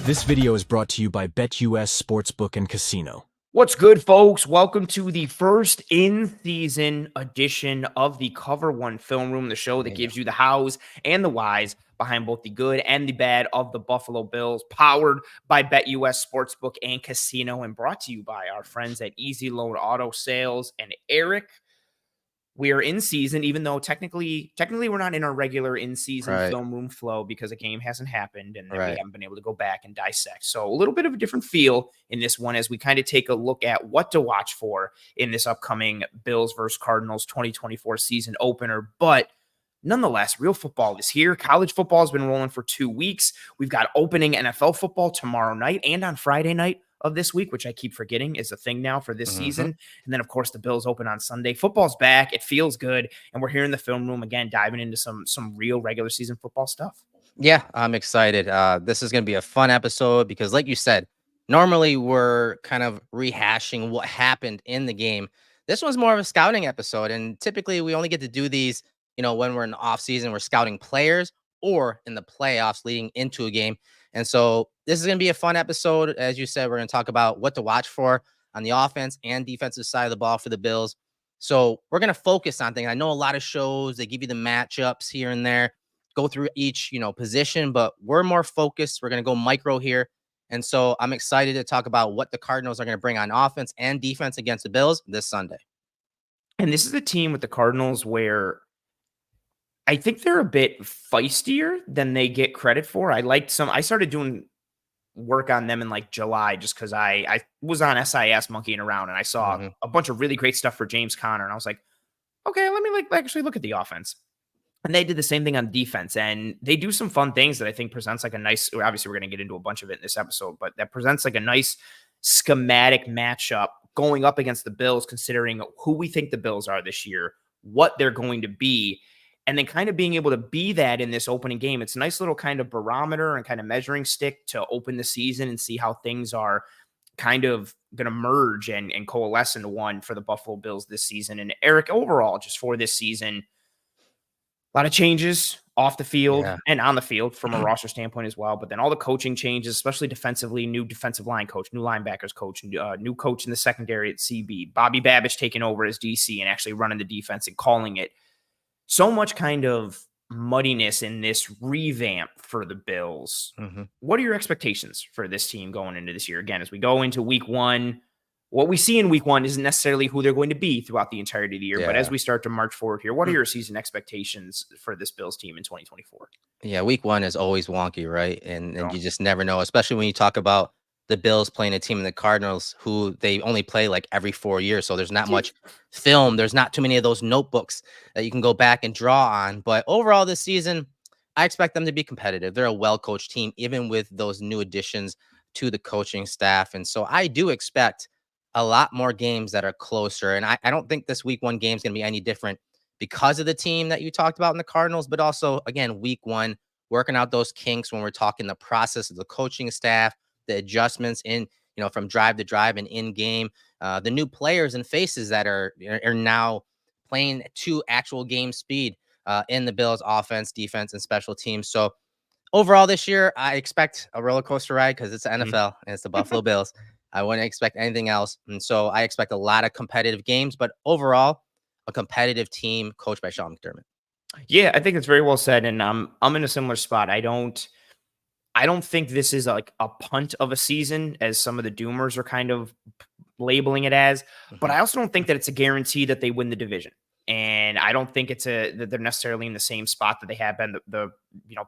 This video is brought to you by BetUS Sportsbook and Casino. What's good, folks? Welcome to the first in-season edition of the Cover One Film Room, the show that gives you the hows and the whys behind both the good and the bad of the Buffalo Bills, powered by BetUS Sportsbook and Casino, and brought to you by our friends at Easy Loan Auto Sales and Erik. We are in season, even though technically we're not in our regular in-season film room flow because a game hasn't happened and we haven't been able to go back and dissect. So a little bit of a different feel in this one as we kind of take a look at what to watch for in this upcoming Bills versus Cardinals 2024 season opener. But nonetheless, real football is here. College football has been rolling for 2 weeks. We've got opening NFL football tomorrow night and on Friday night of this week, which I keep forgetting is a thing now for this season. And then, of course, the Bills open on Sunday. Football's back. It feels good. And we're here in the film room again, diving into some real regular season football stuff. Yeah, I'm excited. This is going to be a fun episode because, like you said, normally we're kind of rehashing what happened in the game. This one's more of a scouting episode. And typically we only get to do these, when we're in the off season, we're scouting players or in the playoffs leading into a game. And so this is going to be a fun episode. As you said, we're going to talk about what to watch for on the offense and defensive side of the ball for the Bills. So we're going to focus on things. I know a lot of shows, they give you the matchups here and there, go through each, position, but we're more focused. We're going to go micro here. And so I'm excited to talk about what the Cardinals are going to bring on offense and defense against the Bills this Sunday. And this is a team with the Cardinals where I think they're a bit feistier than they get credit for. I started doing work on them in like July just because I was on SIS monkeying around and I saw a bunch of really great stuff for James Conner. And I was like, okay, let me actually look at the offense. And they did the same thing on defense. And they do some fun things that I think presents like a nice, obviously we're going to get into a bunch of it in this episode, but that presents like a nice schematic matchup going up against the Bills, considering who we think the Bills are this year, what they're going to be, and then kind of being able to be that in this opening game. It's a nice little kind of barometer and kind of measuring stick to open the season and see how things are kind of going to merge and coalesce into one for the Buffalo Bills this season. And Erik, overall, just for this season, a lot of changes off the field and on the field from a roster standpoint as well. But then all the coaching changes, especially defensively, new defensive line coach, new linebackers coach, new coach in the secondary at CB, Bobby Babbage taking over as DC and actually running the defense and calling it. So much kind of muddiness in this revamp for the Bills. What are your expectations for this team going into this year? Again, as we go into week one, what we see in week one isn't necessarily who they're going to be throughout the entirety of the year. But as we start to march forward here, what are your season expectations for this Bills team in 2024? Yeah, week one is always wonky, right? And you just never know, especially when you talk about the Bills playing a team in the Cardinals who they only play like every 4 years. So there's not much film. There's not too many of those notebooks that you can go back and draw on. But overall this season, I expect them to be competitive. They're a well-coached team, even with those new additions to the coaching staff. And so I do expect a lot more games that are closer. And I don't think this week one game is going to be any different because of the team that you talked about in the Cardinals, but also, again, week one, working out those kinks when we're talking the process of the coaching staff, the adjustments in, from drive to drive and in game, the new players and faces that are now playing to actual game speed in the Bills offense, defense, and special teams. So overall this year, I expect a roller coaster ride because it's the NFL and it's the Buffalo Bills. I wouldn't expect anything else. And so I expect a lot of competitive games, but overall, a competitive team coached by Sean McDermott. Yeah, I think it's very well said. And I'm in a similar spot. I don't think this is like a punt of a season as some of the doomers are kind of labeling it as, but I also don't think that it's a guarantee that they win the division. And I don't think that they're necessarily in the same spot that they have been the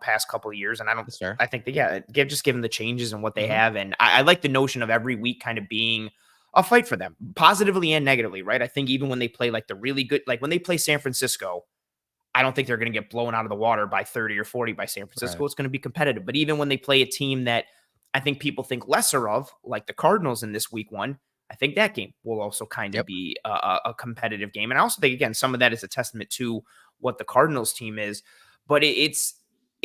past couple of years. And I think that, just given the changes and what they have. And I like the notion of every week kind of being a fight for them, positively and negatively, right? I think even when they play like the really good, like when they play San Francisco, I don't think they're going to get blown out of the water by 30 or 40 by San Francisco. It's going to be competitive. But even when they play a team that I think people think lesser of, like the Cardinals in this week one, I think that game will also kind of be a competitive game. And I also think, again, some of that is a testament to what the Cardinals team is. But it's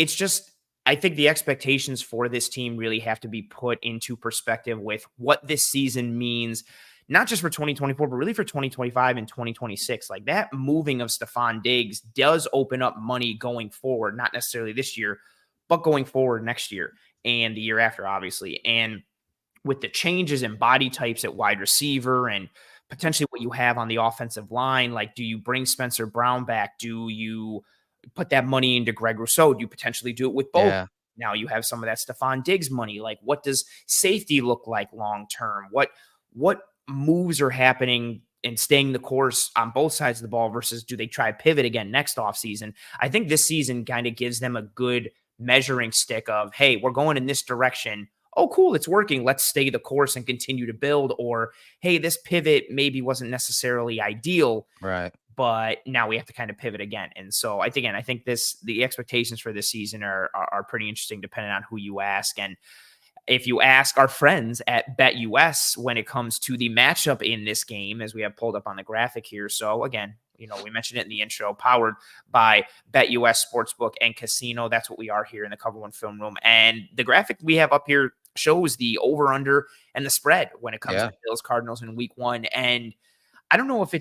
just, I think the expectations for this team really have to be put into perspective with what this season means, not just for 2024, but really for 2025 and 2026. Like that moving of Stephon Diggs does open up money going forward, not necessarily this year, but going forward next year. and the year after, obviously. And with the changes in body types at wide receiver and potentially what you have on the offensive line, like, do you bring Spencer Brown back? Do you put that money into Greg Rousseau? Do you potentially do it with both? Yeah. Now you have some of that Stephon Diggs money. Like, what does safety look like long term? What moves are happening and staying the course on both sides of the ball versus do they try pivot again next offseason? I think this season kind of gives them a good measuring stick of, hey, we're going in this direction. Oh, cool, it's working. Let's stay the course and continue to build. Or, hey, this pivot maybe wasn't necessarily ideal, Right. but now we have to kind of pivot again. And so I think the expectations for this season are pretty interesting depending on who you ask. And if you ask our friends at BetUS when it comes to the matchup in this game, as we have pulled up on the graphic here. So again, we mentioned it in the intro, powered by BetUS Sportsbook and Casino. That's what we are here in the Cover One Film Room. And the graphic we have up here shows the over, under, and the spread when it comes to Bills Cardinals in week 1. And I don't know if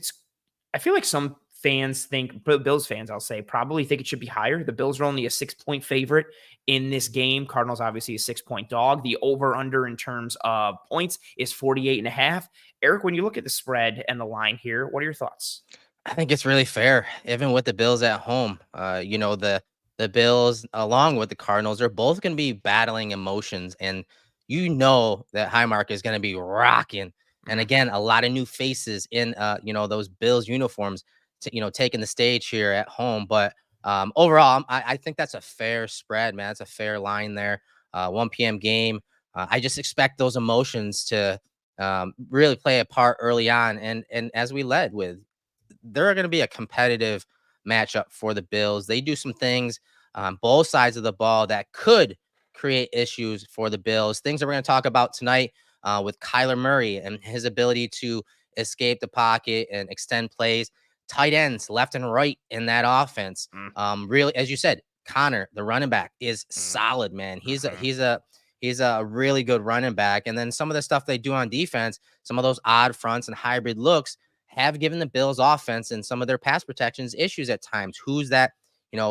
I feel like some fans think, Bills fans, I'll say, probably think it should be higher. The Bills are only a 6-point favorite in this game. Cardinals, obviously, a 6-point dog. The over-under in terms of points is 48.5. Erik, when you look at the spread and the line here, what are your thoughts? I think it's really fair, even with the Bills at home. The Bills, along with the Cardinals, are both going to be battling emotions, and that Highmark is going to be rocking. And again, a lot of new faces in those Bills uniforms, taking the stage here at home. But overall, I think that's a fair spread, man. It's a fair line there. 1 p.m. game. I just expect those emotions to really play a part early on, and as we led with, they're going to be a competitive matchup for the Bills. They do some things on both sides of the ball that could create issues for the Bills. Things that we're going to talk about tonight with Kyler Murray and his ability to escape the pocket and extend plays. Tight ends left and right in that offense. Really, as you said, Connor, the running back, is solid, man. He's a really good running back. And then some of the stuff they do on defense, some of those odd fronts and hybrid looks, have given the Bills offense and some of their pass protections issues at times. Who's that,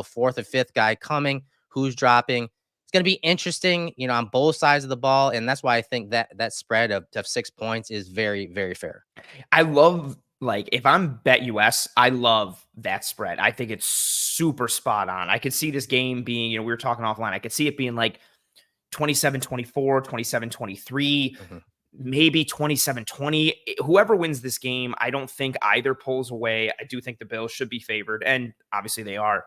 fourth or fifth guy coming? Who's dropping? It's going to be interesting, on both sides of the ball. And that's why I think that spread of 6 points is very, very fair. I love, if I'm BetUS, I love that spread. I think it's super spot on. I could see this game being, we were talking offline, I could see it being like 27-24, 27-23. Maybe 27-20. Whoever wins this game, I don't think either pulls away. I do think the Bills should be favored, and obviously they are.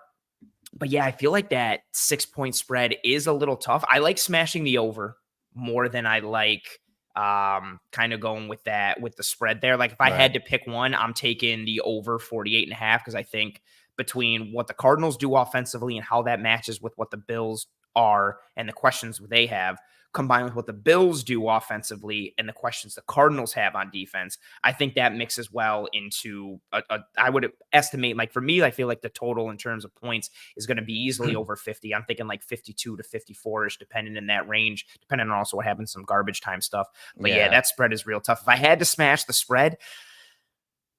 But yeah, I feel like that 6-point spread is a little tough. I like smashing the over more than I like kind of going with the spread there. Like, if I had to pick one, I'm taking the over 48.5, because I think between what the Cardinals do offensively and how that matches with what the Bills are and the questions they have, combined with what the Bills do offensively and the questions the Cardinals have on defense, I think that mixes well into I would estimate, like, for me, I feel like the total in terms of points is going to be easily over 50. I'm thinking like 52 to 54-ish, depending in that range, depending on also what happens, some garbage time stuff. But yeah, that spread is real tough. If I had to smash the spread,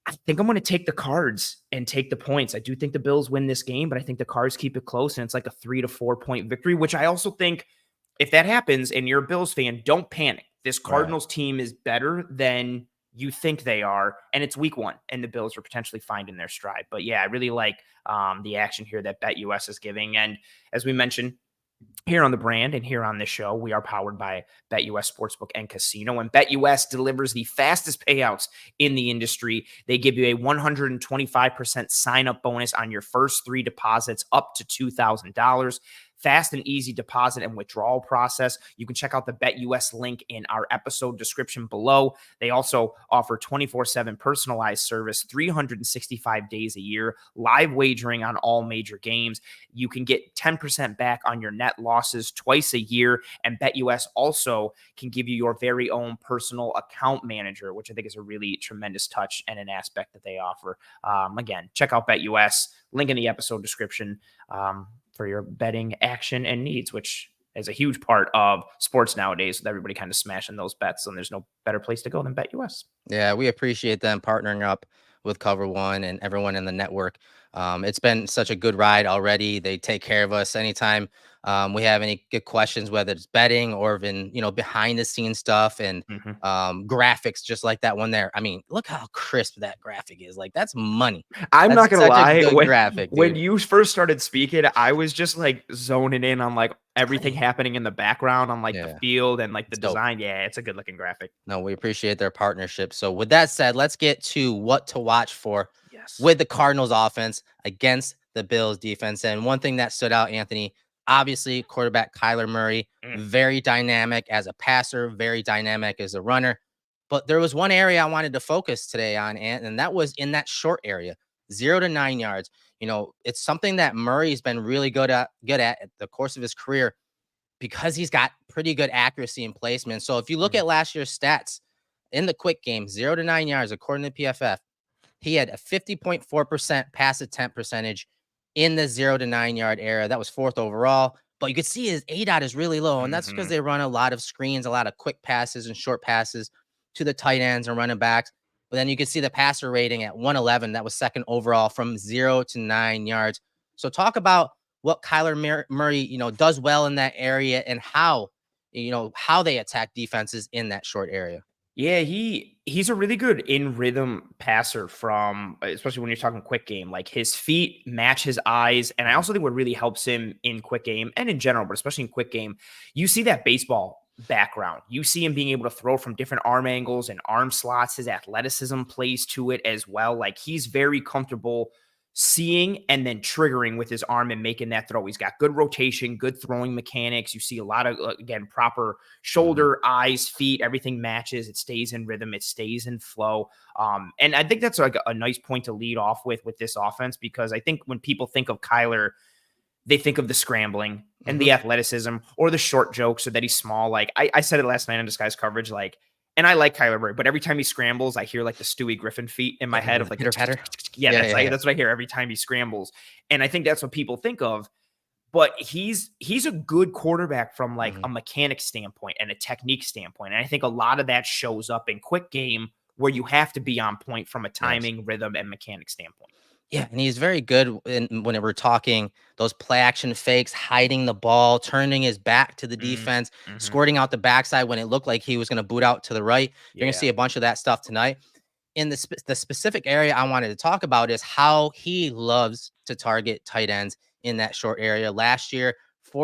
I think I'm going to take the Cards and take the points. I do think the Bills win this game, but I think the Cards keep it close, and it's like a 3 to 4 point victory, which I also think, if that happens and you're a Bills fan, don't panic. This Cardinals team is better than you think they are, and it's week 1, and the Bills are potentially finding their stride. But yeah, I really like the action here that BetUS is giving. And as we mentioned, here on the brand and here on this show, we are powered by BetUS Sportsbook and Casino, and BetUS delivers the fastest payouts in the industry. They give you a 125% sign-up bonus on your first 3 deposits up to $2,000. Fast and easy deposit and withdrawal process. You can check out the BetUS link in our episode description below. They also offer 24/7 personalized service, 365 days a year, live wagering on all major games. You can get 10% back on your net losses twice a year, and BetUS also can give you your very own personal account manager, which I think is a really tremendous touch and an aspect that they offer. Again, check out BetUS, link in the episode description. For your betting action and needs, which is a huge part of sports nowadays, with everybody kind of smashing those bets, and there's no better place to go than BetUS. Yeah, we appreciate them partnering up with Cover One and everyone in the network It's been such a good ride already. They take care of us anytime we have any good questions, whether it's betting or even, behind the scenes stuff and Mhm. graphics, just like that one there. I mean, look how crisp that graphic is. Like, that's money. I'm not That's gonna such a lie, good graphic, when dude. you first started speaking, I was just, like, zoning in on, like, everything happening in the background on, like, the Yeah, field and, like, the it's dope. design. Yeah, it's a good looking graphic. No, we appreciate their partnership. So, with that said, let's get to what to watch for Yes. with the Cardinals offense against the Bills defense. And one thing that stood out, Anthony, obviously, quarterback Kyler Murray, Mm. very dynamic as a passer, very dynamic as a runner. But there was one area I wanted to focus today on, and that was in that short area, 0 to 9 yards. It's something that Murray's been really good at the course of his career because he's got pretty good accuracy and placement. So if you look Mhm. at last year's stats in the quick game, 0 to 9 yards, according to PFF, he had a 50.4% pass attempt percentage in the 0 to 9 yard era. That was fourth overall. But you could see his ADOT is really low. And that's because Mhm. they run a lot of screens, a lot of quick passes and short passes to the tight ends and running backs. But then you could see the passer rating at 111. That was second overall from 0 to 9 yards. So talk about what Kyler Murray, does well in that area and how they attack defenses in that short area. Yeah, he's a really good in rhythm passer from especially when you're talking quick game. Like his feet match his eyes, and I Mhm. also think what really helps him in quick game and in general, but especially in quick game, you see that baseball background. You see him being able to throw from different arm angles and arm slots. His athleticism plays to it as well. Like he's very comfortable seeing and then triggering with his arm and making that throw. He's got good rotation, good throwing mechanics. You see a lot of again proper Mhm. shoulder, eyes, feet, everything matches. It stays in rhythm. It stays in flow. And I think that's like a nice point to lead off with this offense, because I think when people think of Kyler, they think of the scrambling and Mhm. the athleticism or the short jokes or that he's small. Like I said it last night on Disguise Coverage, like, and I like Kyler Murray, but every time he scrambles, I hear like the Stewie Griffin feet in my Yeah, head the of like the pitter patter. yeah, Yeah, that's yeah, like yeah. that's what I hear every time he scrambles. And I think that's what people think of, but he's a good quarterback from like Mhm. a mechanic standpoint and a technique standpoint. And I think a lot of that shows up in quick game where you have to be on point from a Yes. timing, rhythm, and mechanic standpoint. Yeah, and he's very good when we're talking those play action fakes, hiding the ball, turning his back to the Mm-hmm. defense, Mm-hmm. squirting out the backside when it looked like he was going to boot out to the right. You're going to Yeah. see a bunch of that stuff tonight. In the specific area I wanted to talk about is how he loves to target tight ends in that short area. Last year,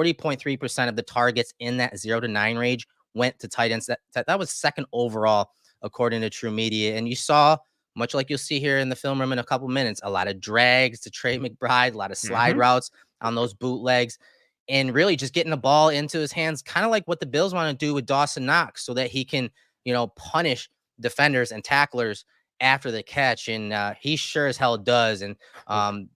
40.3% of the targets in that 0 to 9 range went to tight ends. That was second overall according to True Media. And you saw, much like you'll see here in the film room in a couple minutes, a lot of drags to Trey McBride, a lot of slide Mm-hmm. routes on those bootlegs, and really just getting the ball into his hands, kind of like what the Bills want to do with Dawson Knox, so that he can, punish defenders and tacklers after the catch. And he sure as hell does. And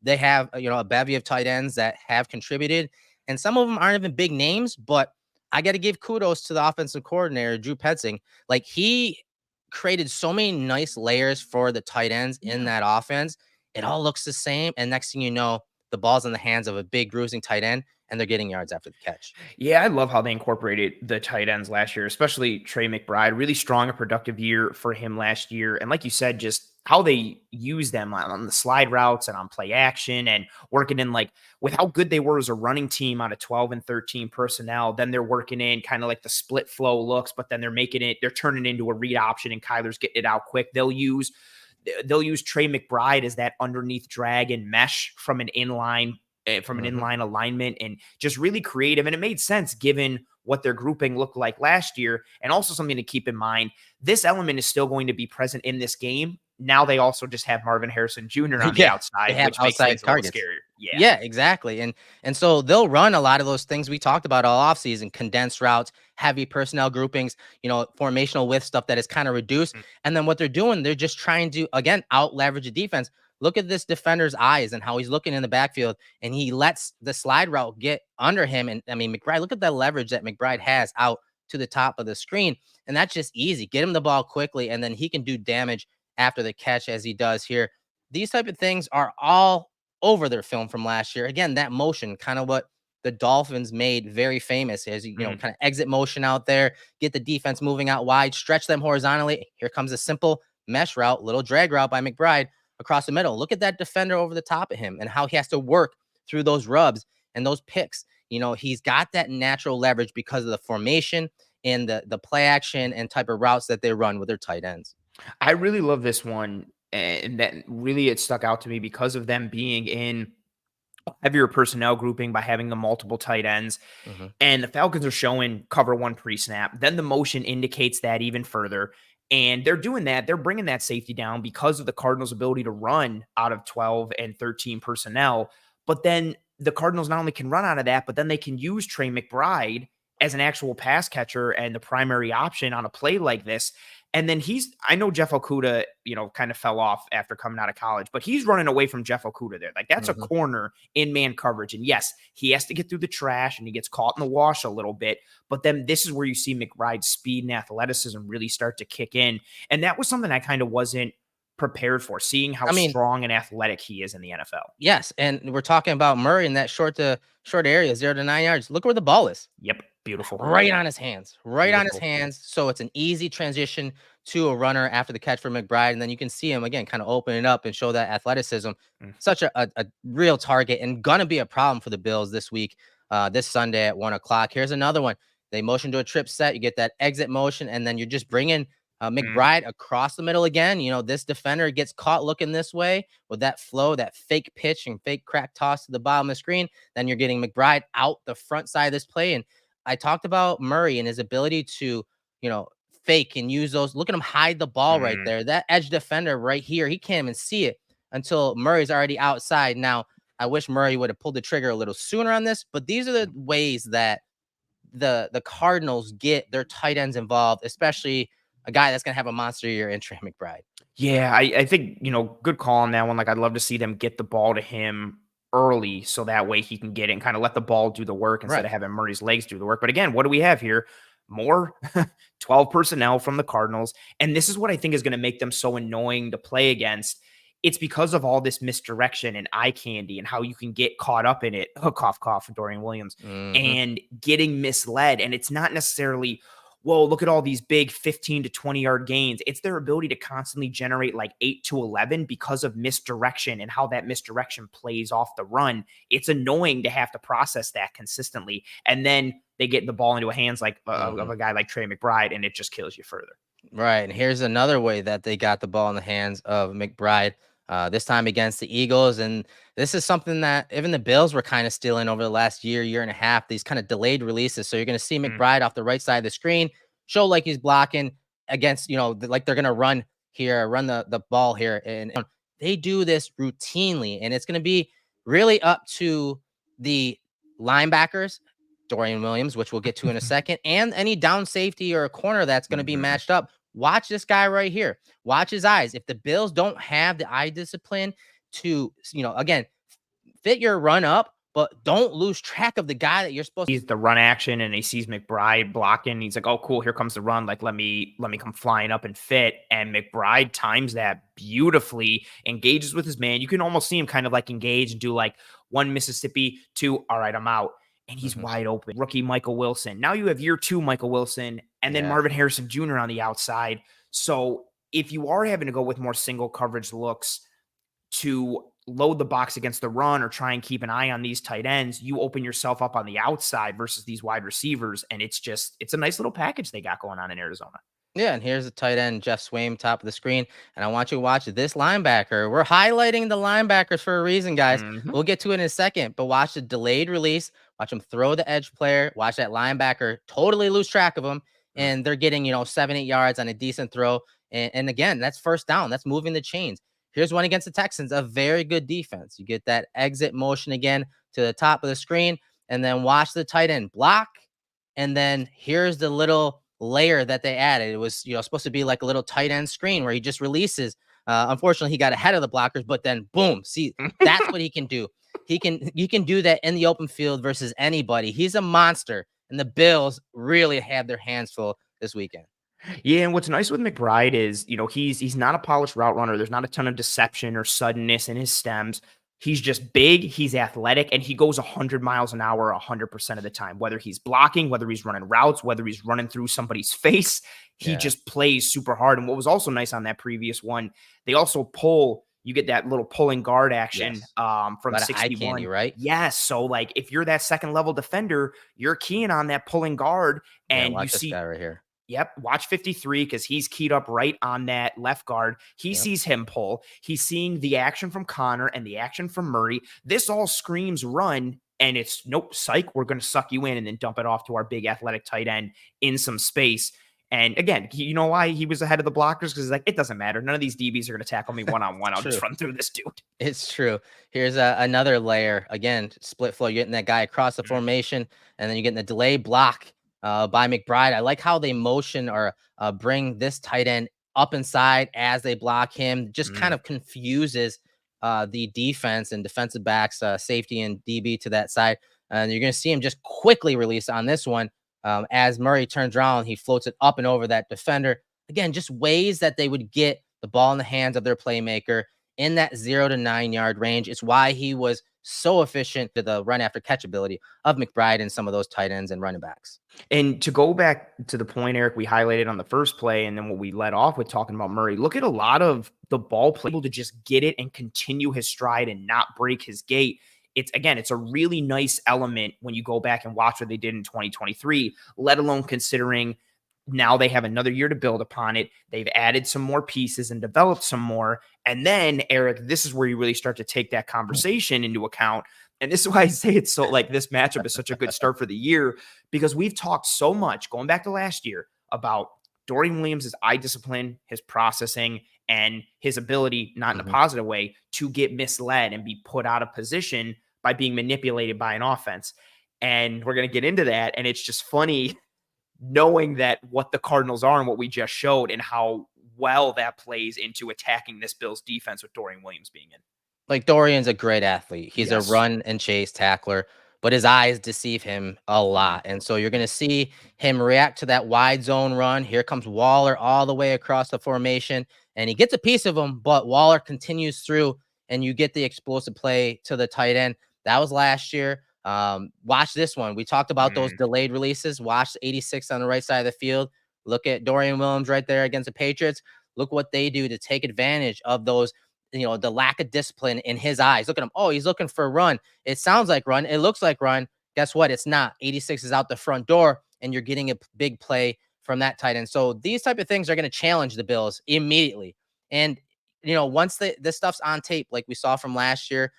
they have, a bevy of tight ends that have contributed, and some of them aren't even big names, but I got to give kudos to the offensive coordinator, Drew Petzing. Like, he created so many nice layers for the tight ends in Yeah. that offense. It all looks the same. And next thing you know, the ball's in the hands of a big bruising tight end, and they're getting yards after the catch. Yeah, I love how they incorporated the tight ends last year, especially Trey McBride. Really strong and productive year for him last year. And like you said, just how they use them on the slide routes and on play action and working in like with how good they were as a running team out of 12 and 13 personnel. Then they're working in kind of like the split flow looks, but then they're turning it into a read option and Kyler's getting it out quick. They'll use Trey McBride as that underneath drag and mesh from an Mhm. inline alignment, and just really creative. And it made sense given what their grouping looked like last year. And also something to keep in mind, this element is still going to be present in this game. Now they also just have Marvin Harrison Jr. on the Yeah, they outside, have which makes outside things a little targets. scarier. Yeah. Yeah, exactly. And so they'll run a lot of those things we talked about all offseason, condensed routes, heavy personnel groupings, formational width stuff that is kind of reduced. Mm. And then what they're doing, they're just trying to again out leverage the defense. Look at this defender's eyes and how he's looking in the backfield, and he lets the slide route get under him. And I mean, McBride, look at that leverage that McBride has out to the top of the screen. And that's just easy. Get him the ball quickly, and then he can do damage after the catch as he does here. These type of things are all over their film from last year. Again, that motion, kind of what the Dolphins made very famous, as Mhm. kind of exit motion out there, get the defense moving out wide, stretch them horizontally. Here comes a simple mesh route, little drag route by McBride across the middle. Look at that defender over the top of him and how he has to work through those rubs and those picks. You know, he's got that natural leverage because of the formation and the play action and type of routes that they run with their tight ends. I really love this one, and that really it stuck out to me because of them being in a heavier personnel grouping by having the multiple tight ends. Mm-hmm. And the Falcons are showing cover one pre-snap. Then the motion indicates that even further. And they're doing that. They're bringing that safety down because of the Cardinals' ability to run out of 12 and 13 personnel. But then the Cardinals not only can run out of that, but then they can use Trey McBride as an actual pass catcher and the primary option on a play like this. And then I know Jeff Okudah, kind of fell off after coming out of college, but he's running away from Jeff Okudah there. Like that's a corner in man coverage. And yes, he has to get through the trash and he gets caught in the wash a little bit. But then this is where you see McBride's speed and athleticism really start to kick in. And that was something I kind of wasn't prepared for, seeing how strong and athletic he is in the NFL. Yes. And we're talking about Murray in that short area, 0 to 9 yards. Look where the ball is. Yep. Beautiful. Right on his hands. On his hands. So it's an easy transition to a runner after the catch for McBride. And then you can see him again, kind of open it up and show that athleticism. Such a real target and gonna be a problem for the Bills this week, this Sunday at 1:00. Here's another one. They motion to a trip set. You get that exit motion, and then you're just bringing McBride across the middle again. You know, this defender gets caught looking this way with that flow, that fake pitch and fake crack toss to the bottom of the screen. Then you're getting McBride out the front side of this play. And I talked about Murray and his ability to, fake and use those. Look at him hide the ball right there. That edge defender right here, he can't even see it until Murray's already outside. Now, I wish Murray would have pulled the trigger a little sooner on this, but these are the ways that the Cardinals get their tight ends involved, especially a guy that's going to have a monster year in Trey McBride. Yeah, I think, good call on that one. Like, I'd love to see them get the ball to him early so that way he can get it and kind of let the ball do the work instead of having Murray's legs do the work. But again, what do we have here? More 12 personnel from the Cardinals. And this is what I think is going to make them so annoying to play against. It's because of all this misdirection and eye candy and how you can get caught up in it. Cough, cough, Dorian Williams, and getting misled. And it's not necessarily, whoa, look at all these big 15 to 20-yard gains. It's their ability to constantly generate like 8 to 11 because of misdirection and how that misdirection plays off the run. It's annoying to have to process that consistently. And then they get the ball into hands like of a guy like Trey McBride, and it just kills you further. Right. And here's another way that they got the ball in the hands of McBride, this time against the Eagles. And this is something that even the Bills were kind of stealing over the last year and a half, these kind of delayed releases. So you're going to see McBride off the right side of the screen, show like he's blocking against, like they're going to run the ball here. And they do this routinely. And it's going to be really up to the linebackers, Dorian Williams, which we'll get to in a second, and any down safety or a corner that's going to be matched up. Watch this guy right here. Watch his eyes. If the Bills don't have the eye discipline to, again, fit your run up, but don't lose track of the guy that you're supposed to. He's the run action and he sees McBride blocking. He's like, oh, cool. Here comes the run. Like, let me come flying up and fit. And McBride times that beautifully, engages with his man. You can almost see him kind of like engage and do like 1 Mississippi, 2. All right, I'm out. And he's wide open. Rookie Michael Wilson. Now you have year 2 Michael Wilson and then Marvin Harrison Jr. on the outside. So if you are having to go with more single coverage looks to load the box against the run or try and keep an eye on these tight ends, you open yourself up on the outside versus these wide receivers. And it's a nice little package they got going on in Arizona. Yeah, and here's the tight end, Jeff Swaim, top of the screen. And I want you to watch this linebacker. We're highlighting the linebackers for a reason, guys. We'll get to it in a second, but watch the delayed release. Watch him throw the edge player. Watch that linebacker totally lose track of him. And they're getting, 7-8 yards on a decent throw. And again, that's first down. That's moving the chains. Here's one against the Texans, a very good defense. You get that exit motion again to the top of the screen, and then watch the tight end block. And then here's the little layer that they added. It was, supposed to be like a little tight end screen where he just releases. Unfortunately, he got ahead of the blockers, but then boom, see, that's what he can do. You can do that in the open field versus anybody. He's a monster, and the Bills really have their hands full this weekend. Yeah, and what's nice with McBride is, he's not a polished route runner. There's not a ton of deception or suddenness in his stems. He's just big, he's athletic, and he goes 100 miles an hour 100% of the time. Whether he's blocking, whether he's running routes, whether he's running through somebody's face, he just plays super hard. And what was also nice on that previous one, they also pull you get that little pulling guard action Yes. from Lot of eye 61. candy, right? Yes. So like if you're that second level defender, you're keying on that pulling guard Yeah, and you watch this see, guy right here. yep, watch 53 because he's keyed up right on that left guard. He Yep. sees him pull. He's seeing the action from Connor and the action from Murray. This all screams run, and it's nope, psych, we're going to suck you in and then dump it off to our big athletic tight end in some space. And again, you know why he was ahead of the blockers? Because he's like, it doesn't matter. None of these DBs are going to tackle me one-on-one. I'll just True. run through this dude. It's true. Here's another layer. Again, split flow. You're getting that guy across the Mhm. formation, and then you're getting the delay block by McBride. I like how they motion or bring this tight end up inside as they block him. Just kind of confuses the defense and defensive backs, safety and DB to that side. And you're going to see him just quickly release on this one. As Murray turns around, he floats it up and over that defender. Again, just ways that they would get the ball in the hands of their playmaker in that 0 to 9 yard range. It's why he was so efficient to the run after catch ability of McBride and some of those tight ends and running backs. And to go back to the point, Eric, we highlighted on the first play, and then what we led off with talking about Murray, look at a lot of the ball play, able to just get it and continue his stride and not break his gait. It's a really nice element when you go back and watch what they did in 2023, let alone considering now they have another year to build upon it. They've added some more pieces and developed some more. And then, Eric, this is where you really start to take that conversation into account. And this is why I say it's so like this matchup is such a good start for the year, because we've talked so much going back to last year about Dorian Williams' eye discipline, his processing, and his ability, not in a positive way, to get misled and be put out of position by being manipulated by an offense. And we're going to get into that. And it's just funny knowing that what the Cardinals are and what we just showed and how well that plays into attacking this Bills defense with Dorian Williams being in. Like Dorian's a great athlete. He's a Yes. run and chase tackler, but his eyes deceive him a lot. And so you're going to see him react to that wide zone run. Here comes Waller all the way across the formation, and he gets a piece of him, but Waller continues through, and you get the explosive play to the tight end. That was last year. Watch this one. We talked about those delayed releases. Watch 86 on the right side of the field. Look at Dorian Williams right there against the Patriots. Look what they do to take advantage of those, the lack of discipline in his eyes. Look at him. Oh, he's looking for a run. It sounds like run. It looks like run. Guess what? It's not. 86 is out the front door, and you're getting a big play from that tight end. So these type of things are going to challenge the Bills immediately. And, once this stuff's on tape, like we saw from last year,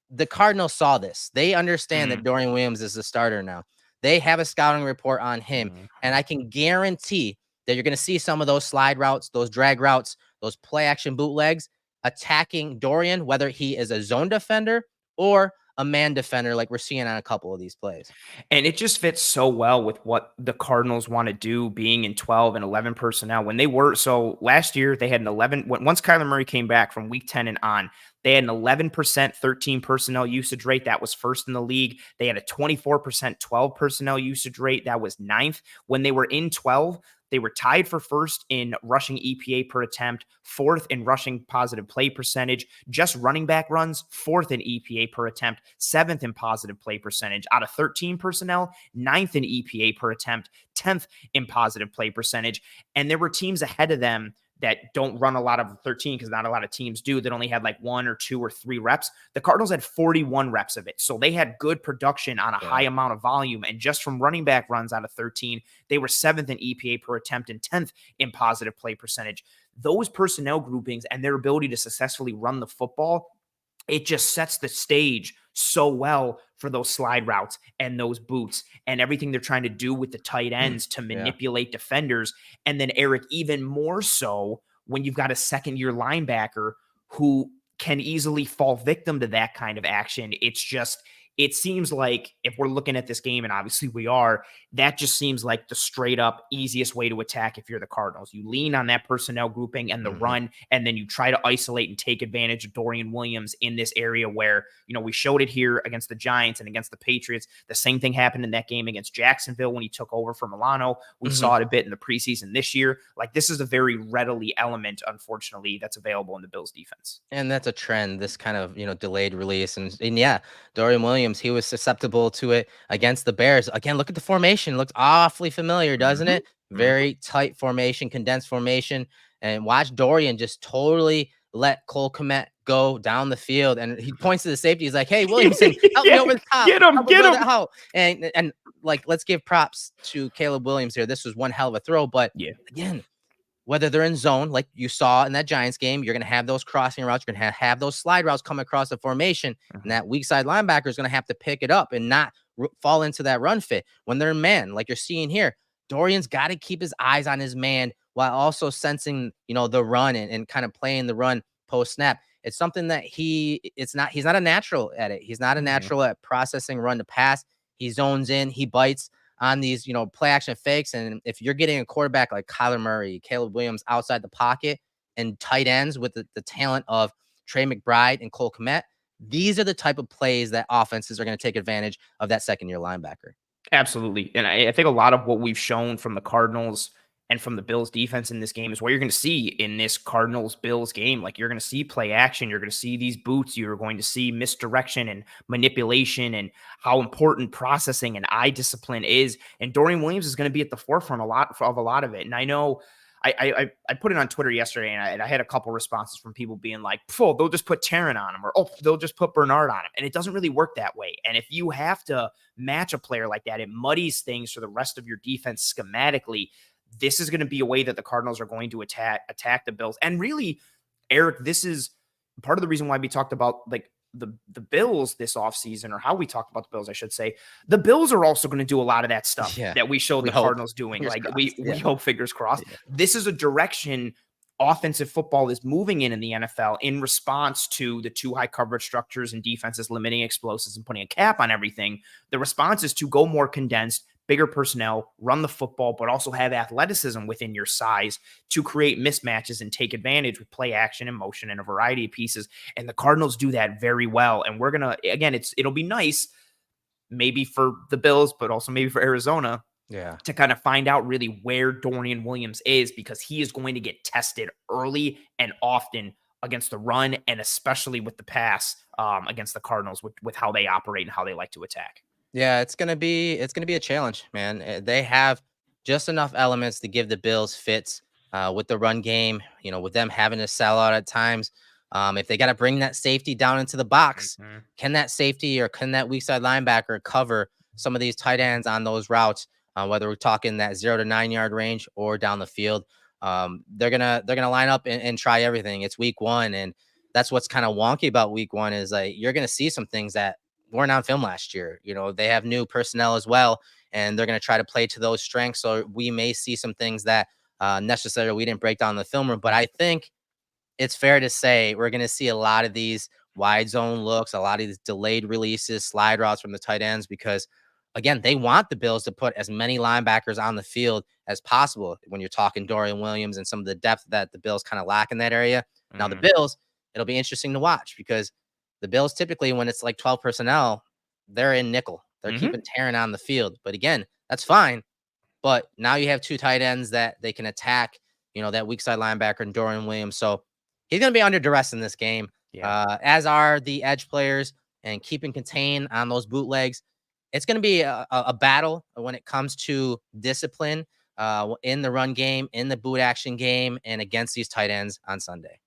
the Cardinals saw this. They understand that Dorian Williams is the starter now. They have a scouting report on him, and I can guarantee that you're going to see some of those slide routes, those drag routes, those play action bootlegs attacking Dorian, whether he is a zone defender or a man defender, like we're seeing on a couple of these plays. And it just fits so well with what the Cardinals want to do, being in 12 and 11 personnel. When they were, so last year they had an 11, once Kyler Murray came back from week 10 and on, they had an 11% 13 personnel usage rate. That was first in the league. They had a 24% 12 personnel usage rate. That was ninth. When they were in 12, they were tied for first in rushing EPA per attempt, fourth in rushing positive play percentage, just running back runs, fourth in EPA per attempt, seventh in positive play percentage. Out of 13 personnel, ninth in EPA per attempt, 10th in positive play percentage. And there were teams ahead of them that don't run a lot of 13 because not a lot of teams do, that only had like 1 or 2 or 3 reps. The Cardinals had 41 reps of it. So they had good production on a high amount of volume. And just from running back runs out of 13, they were 7th in EPA per attempt and 10th in positive play percentage. Those personnel groupings and their ability to successfully run the football, it just sets the stage so well for those slide routes and those boots and everything they're trying to do with the tight ends to manipulate defenders. And then, Eric, even more so when you've got a second-year linebacker who can easily fall victim to that kind of action. It seems like if we're looking at this game, and obviously we are, that just seems like the straight up easiest way to attack if you're the Cardinals. You lean on that personnel grouping and the run, and then you try to isolate and take advantage of Dorian Williams in this area where, we showed it here against the Giants and against the Patriots. The same thing happened in that game against Jacksonville when he took over for Milano. We saw it a bit in the preseason this year. Like, this is a very readily element, unfortunately, that's available in the Bills defense. And that's a trend, this kind of, delayed release. And yeah, Dorian Williams, he was susceptible to it against the Bears. Again, look at the formation. It looks awfully familiar, doesn't it? Very tight formation, condensed formation. And watch Dorian just totally let Cole Kmet go down the field. And he points to the safety. He's like, hey, Williamson, help me Yeah, over the top. get him, Help get him. out. And like, let's give props to Caleb Williams here. This was one hell of a throw. But Yeah. again, whether they're in zone, like you saw in that Giants game, you're going to have those crossing routes. You're going to have those slide routes come across the formation. And that weak side linebacker is going to have to pick it up and not fall into that run fit. When they're in man, like you're seeing here, Dorian's got to keep his eyes on his man while also sensing, the run and kind of playing the run post snap. It's something that he's not a natural at it. He's not a natural at processing run to pass. He zones in, he bites on these, play action fakes. And if you're getting a quarterback like Kyler Murray, Caleb Williams outside the pocket and tight ends with the talent of Trey McBride and Cole Kmet, these are the type of plays that offenses are going to take advantage of that second-year linebacker. Absolutely. And I think a lot of what we've shown from the Cardinals and from the Bills defense in this game is what you're going to see in this Cardinals-Bills game. Like, you're going to see play action. You're going to see these boots. You're going to see misdirection and manipulation and how important processing and eye discipline is. And Dorian Williams is going to be at the forefront of a lot of it. And I know I put it on Twitter yesterday, and I had a couple responses from people being like, they'll just put Taryn on him, or they'll just put Bernard on him. And it doesn't really work that way. And if you have to match a player like that, it muddies things for the rest of your defense schematically. This is going to be a way that the Cardinals are going to attack the Bills. And really, Erik, this is part of the reason why we talked about like the Bills this offseason, or how we talked about the Bills, I should say. The Bills are also going to do a lot of that stuff that we showed the Cardinals doing. Like, we hope, fingers crossed. Yeah. This is a direction offensive football is moving in the NFL in response to the two high coverage structures and defenses limiting explosives and putting a cap on everything. The response is to go more condensed, bigger personnel, run the football, but also have athleticism within your size to create mismatches and take advantage with play action and motion and a variety of pieces. And the Cardinals do that very well. And we're going to, again, it'll be nice maybe for the Bills, but also maybe for Arizona, to kind of find out really where Dorian Williams is, because he is going to get tested early and often against the run, and especially with the pass against the Cardinals with how they operate and how they like to attack. Yeah, it's gonna be a challenge, man. They have just enough elements to give the Bills fits with the run game. With them having to sell out at times. If they got to bring that safety down into the box, can that safety or can that weak side linebacker cover some of these tight ends on those routes? Whether we're talking that 0 to 9 yard range or down the field, they're gonna line up and try everything. It's week one, and that's what's kind of wonky about week one is like you're gonna see some things that weren't on film last year. They have new personnel as well, and they're going to try to play to those strengths. So we may see some things that necessarily we didn't break down in the film room. But I think it's fair to say we're going to see a lot of these wide zone looks, a lot of these delayed releases, slide routes from the tight ends, because, again, they want the Bills to put as many linebackers on the field as possible when you're talking Dorian Williams and some of the depth that the Bills kind of lack in that area. Now, the Bills, it'll be interesting to watch because the Bills typically, when it's like 12 personnel, they're in nickel. They're keeping Taryn on the field. But again, that's fine. But now you have two tight ends that they can attack, that weak side linebacker and Dorian Williams. So he's going to be under duress in this game, as are the edge players, and keeping contained on those bootlegs. It's going to be a battle when it comes to discipline in the run game, in the boot action game, and against these tight ends on Sunday.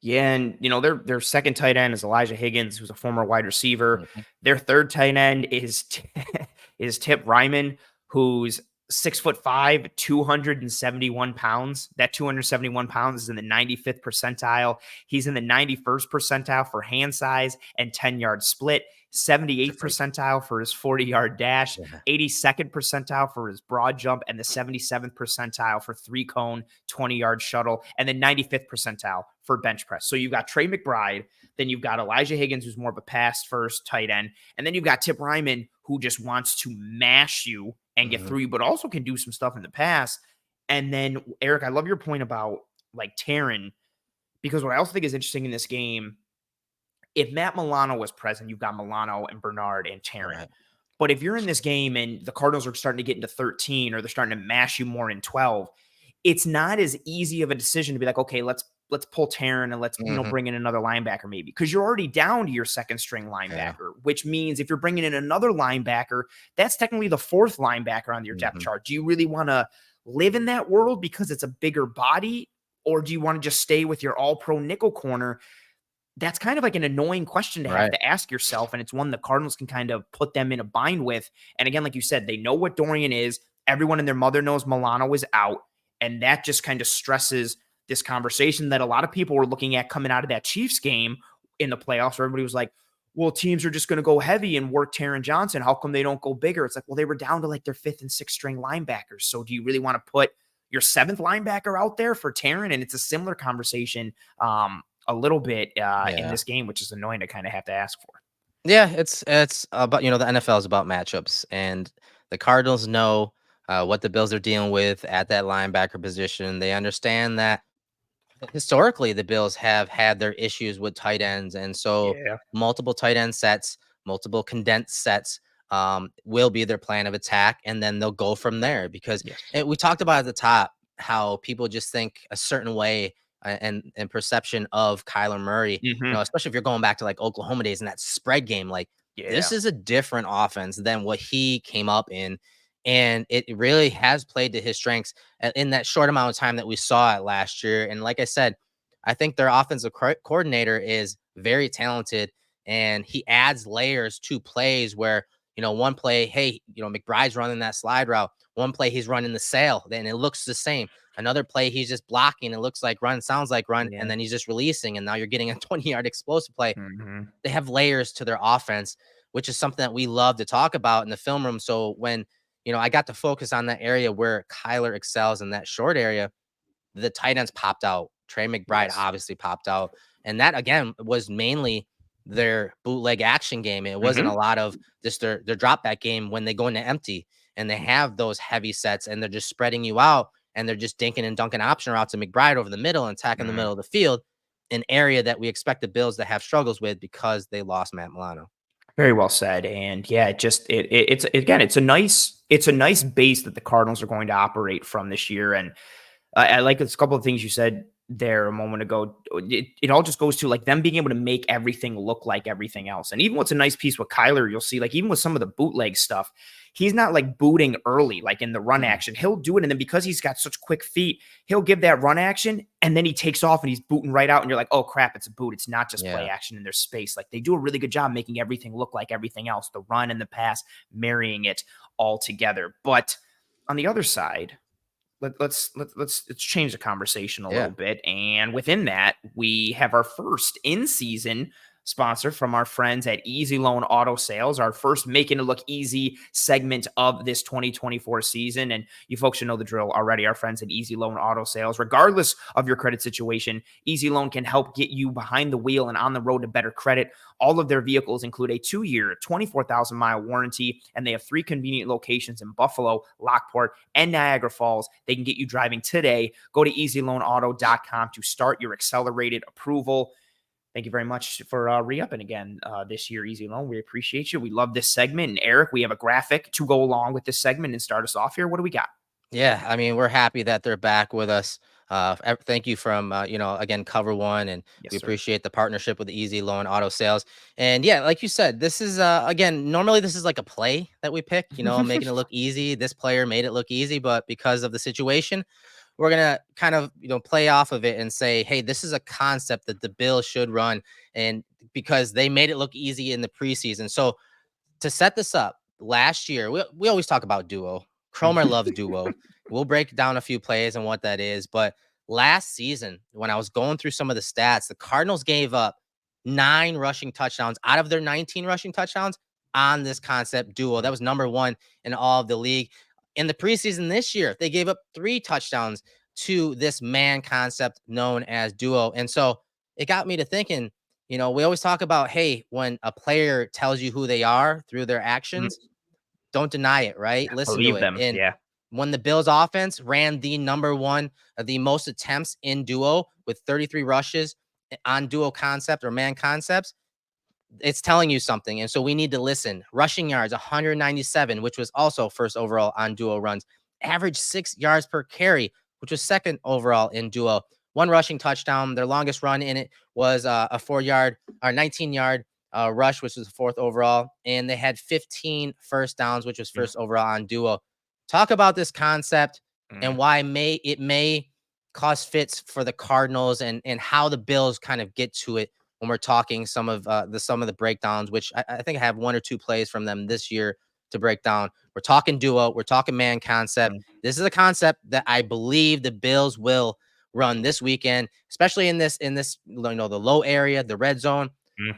Yeah, and their second tight end is Elijah Higgins, who's a former wide receiver. Their third tight end is Tip Ryman, who's 6'5", 271 pounds. That 271 pounds is in the 95th percentile. He's in the 91st percentile for hand size and 10-yard split. 78th percentile for his 40-yard dash, 82nd percentile for his broad jump, and the 77th percentile for 3-cone 20-yard shuttle, and then 95th percentile for bench press. So you've got Trey McBride, then you've got Elijah Higgins, who's more of a pass-first tight end, and then you've got Tip Ryman, who just wants to mash you and get through you, but also can do some stuff in the pass. And then, Erik, I love your point about, like, Taryn, because what I also think is interesting in this game, if Matt Milano was present, you've got Milano and Bernard and Taryn. Right. But if you're in this game and the Cardinals are starting to get into 13, or they're starting to mash you more in 12, it's not as easy of a decision to be like, okay, let's pull Taryn and let's bring in another linebacker maybe, because you're already down to your second string linebacker, which means if you're bringing in another linebacker, that's technically the fourth linebacker on your depth chart. Do you really want to live in that world because it's a bigger body? Or do you want to just stay with your all-pro nickel corner? That's kind of like an annoying question to have to ask yourself, and it's one the Cardinals can kind of put them in a bind with. And again, like you said, they know what Dorian is. Everyone and their mother knows Milano is out, and that just kind of stresses this conversation that a lot of people were looking at coming out of that Chiefs game in the playoffs, where everybody was like, well, teams are just going to go heavy and work Taron Johnson. How come they don't go bigger? It's like, well, they were down to like their 5th and 6th string linebackers. So do you really want to put your 7th linebacker out there for Taron? And it's a similar conversation a little bit in this game, which is annoying to kind of have to ask for. Yeah, it's about, the NFL is about matchups, and the Cardinals know what the Bills are dealing with at that linebacker position. They understand that historically the Bills have had their issues with tight ends, and so multiple tight end sets, multiple condensed sets will be their plan of attack, and then they'll go from there. Because we talked about at the top how people just think a certain way and perception of Kyler Murray, especially if you're going back to like Oklahoma days and that spread game. Like this is a different offense than what he came up in. And it really has played to his strengths in that short amount of time that we saw it last year. And like I said, I think their offensive coordinator is very talented, and he adds layers to plays where, one play, hey, McBride's running that slide route. One play he's running the sail, then it looks the same. Another play he's just blocking. It looks like run, sounds like run, and then he's just releasing. And now you're getting a 20-yard explosive play. They have layers to their offense, which is something that we love to talk about in the film room. So when I got to focus on that area where Kyler excels in that short area, the tight ends popped out. Trey McBride obviously popped out. And that, again, was mainly their bootleg action game. It wasn't a lot of just their drop back game when they go into empty and they have those heavy sets and they're just spreading you out and they're just dinking and dunking option routes to McBride over the middle and attacking the middle of the field, an area that we expect the Bills to have struggles with because they lost Matt Milano. Very well said. And yeah, it's a nice base that the Cardinals are going to operate from this year. And I like a couple of things you said there a moment ago. It all just goes to like them being able to make everything look like everything else. And even what's a nice piece with Kyler, you'll see like even with some of the bootleg stuff, he's not like booting early, like in the run action. He'll do it. And then because he's got such quick feet, he'll give that run action and then he takes off and he's booting right out. And you're like, oh crap, it's a boot. It's not just play action in their space. Like they do a really good job making everything look like everything else, the run and the pass, marrying it all together. But on the other side, let's change the conversation a little bit. And within that, we have our first in-season sponsor from our friends at Easy Loan Auto Sales, our first Making It Look Easy segment of this 2024 season. And you folks should know the drill already. Our friends at Easy Loan Auto Sales, regardless of your credit situation, Easy Loan can help get you behind the wheel and on the road to better credit. All of their vehicles include a 2-year, 24,000-mile warranty, and they have 3 convenient locations in Buffalo, Lockport, and Niagara Falls. They can get you driving today. Go to easyloanauto.com to start your accelerated approval. Thank you very much for re-upping again this year, Easy Loan. We appreciate you. We love this segment. And Erik, we have a graphic to go along with this segment and start us off here. What do we got? Yeah, I mean, we're happy that they're back with us. Thank you from, again, Cover One, and we appreciate the partnership with Easy Loan Auto Sales. And yeah, like you said, this is, again, normally this is like a play that we pick, making it look easy. This player made it look easy, but because of the situation, we're going to kind of, play off of it and say, hey, this is a concept that the Bills should run. And because they made it look easy in the preseason. So to set this up, last year, we always talk about duo. Cromer loves duo. We'll break down a few plays and what that is. But last season, when I was going through some of the stats, the Cardinals gave up 9 rushing touchdowns out of their 19 rushing touchdowns on this concept duo. That was number 1 in all of the league. In the preseason this year, they gave up 3 touchdowns to this man concept known as duo. And so it got me to thinking, we always talk about, hey, when a player tells you who they are through their actions, don't deny it, right? Listen to it. Them. And when the Bills offense ran the number 1 of the most attempts in duo with 33 rushes on duo concept or man concepts, it's telling you something. And so we need to listen. Rushing yards, 197, which was also first overall on duo runs. Average 6 yards per carry, which was second overall in duo. 1 rushing touchdown. Their longest run in it was a 4-yard or 19-yard rush, which was 4th overall. And they had 15 first downs, which was first overall on duo. Talk about this concept and why it may cause fits for the Cardinals and how the Bills kind of get to it when we're talking some of the breakdowns, which I think I have 1 or 2 plays from them this year to break down. We're talking duo, we're talking man concept. This is a concept that I believe the Bills will run this weekend, especially in this the low area, the red zone. Mm.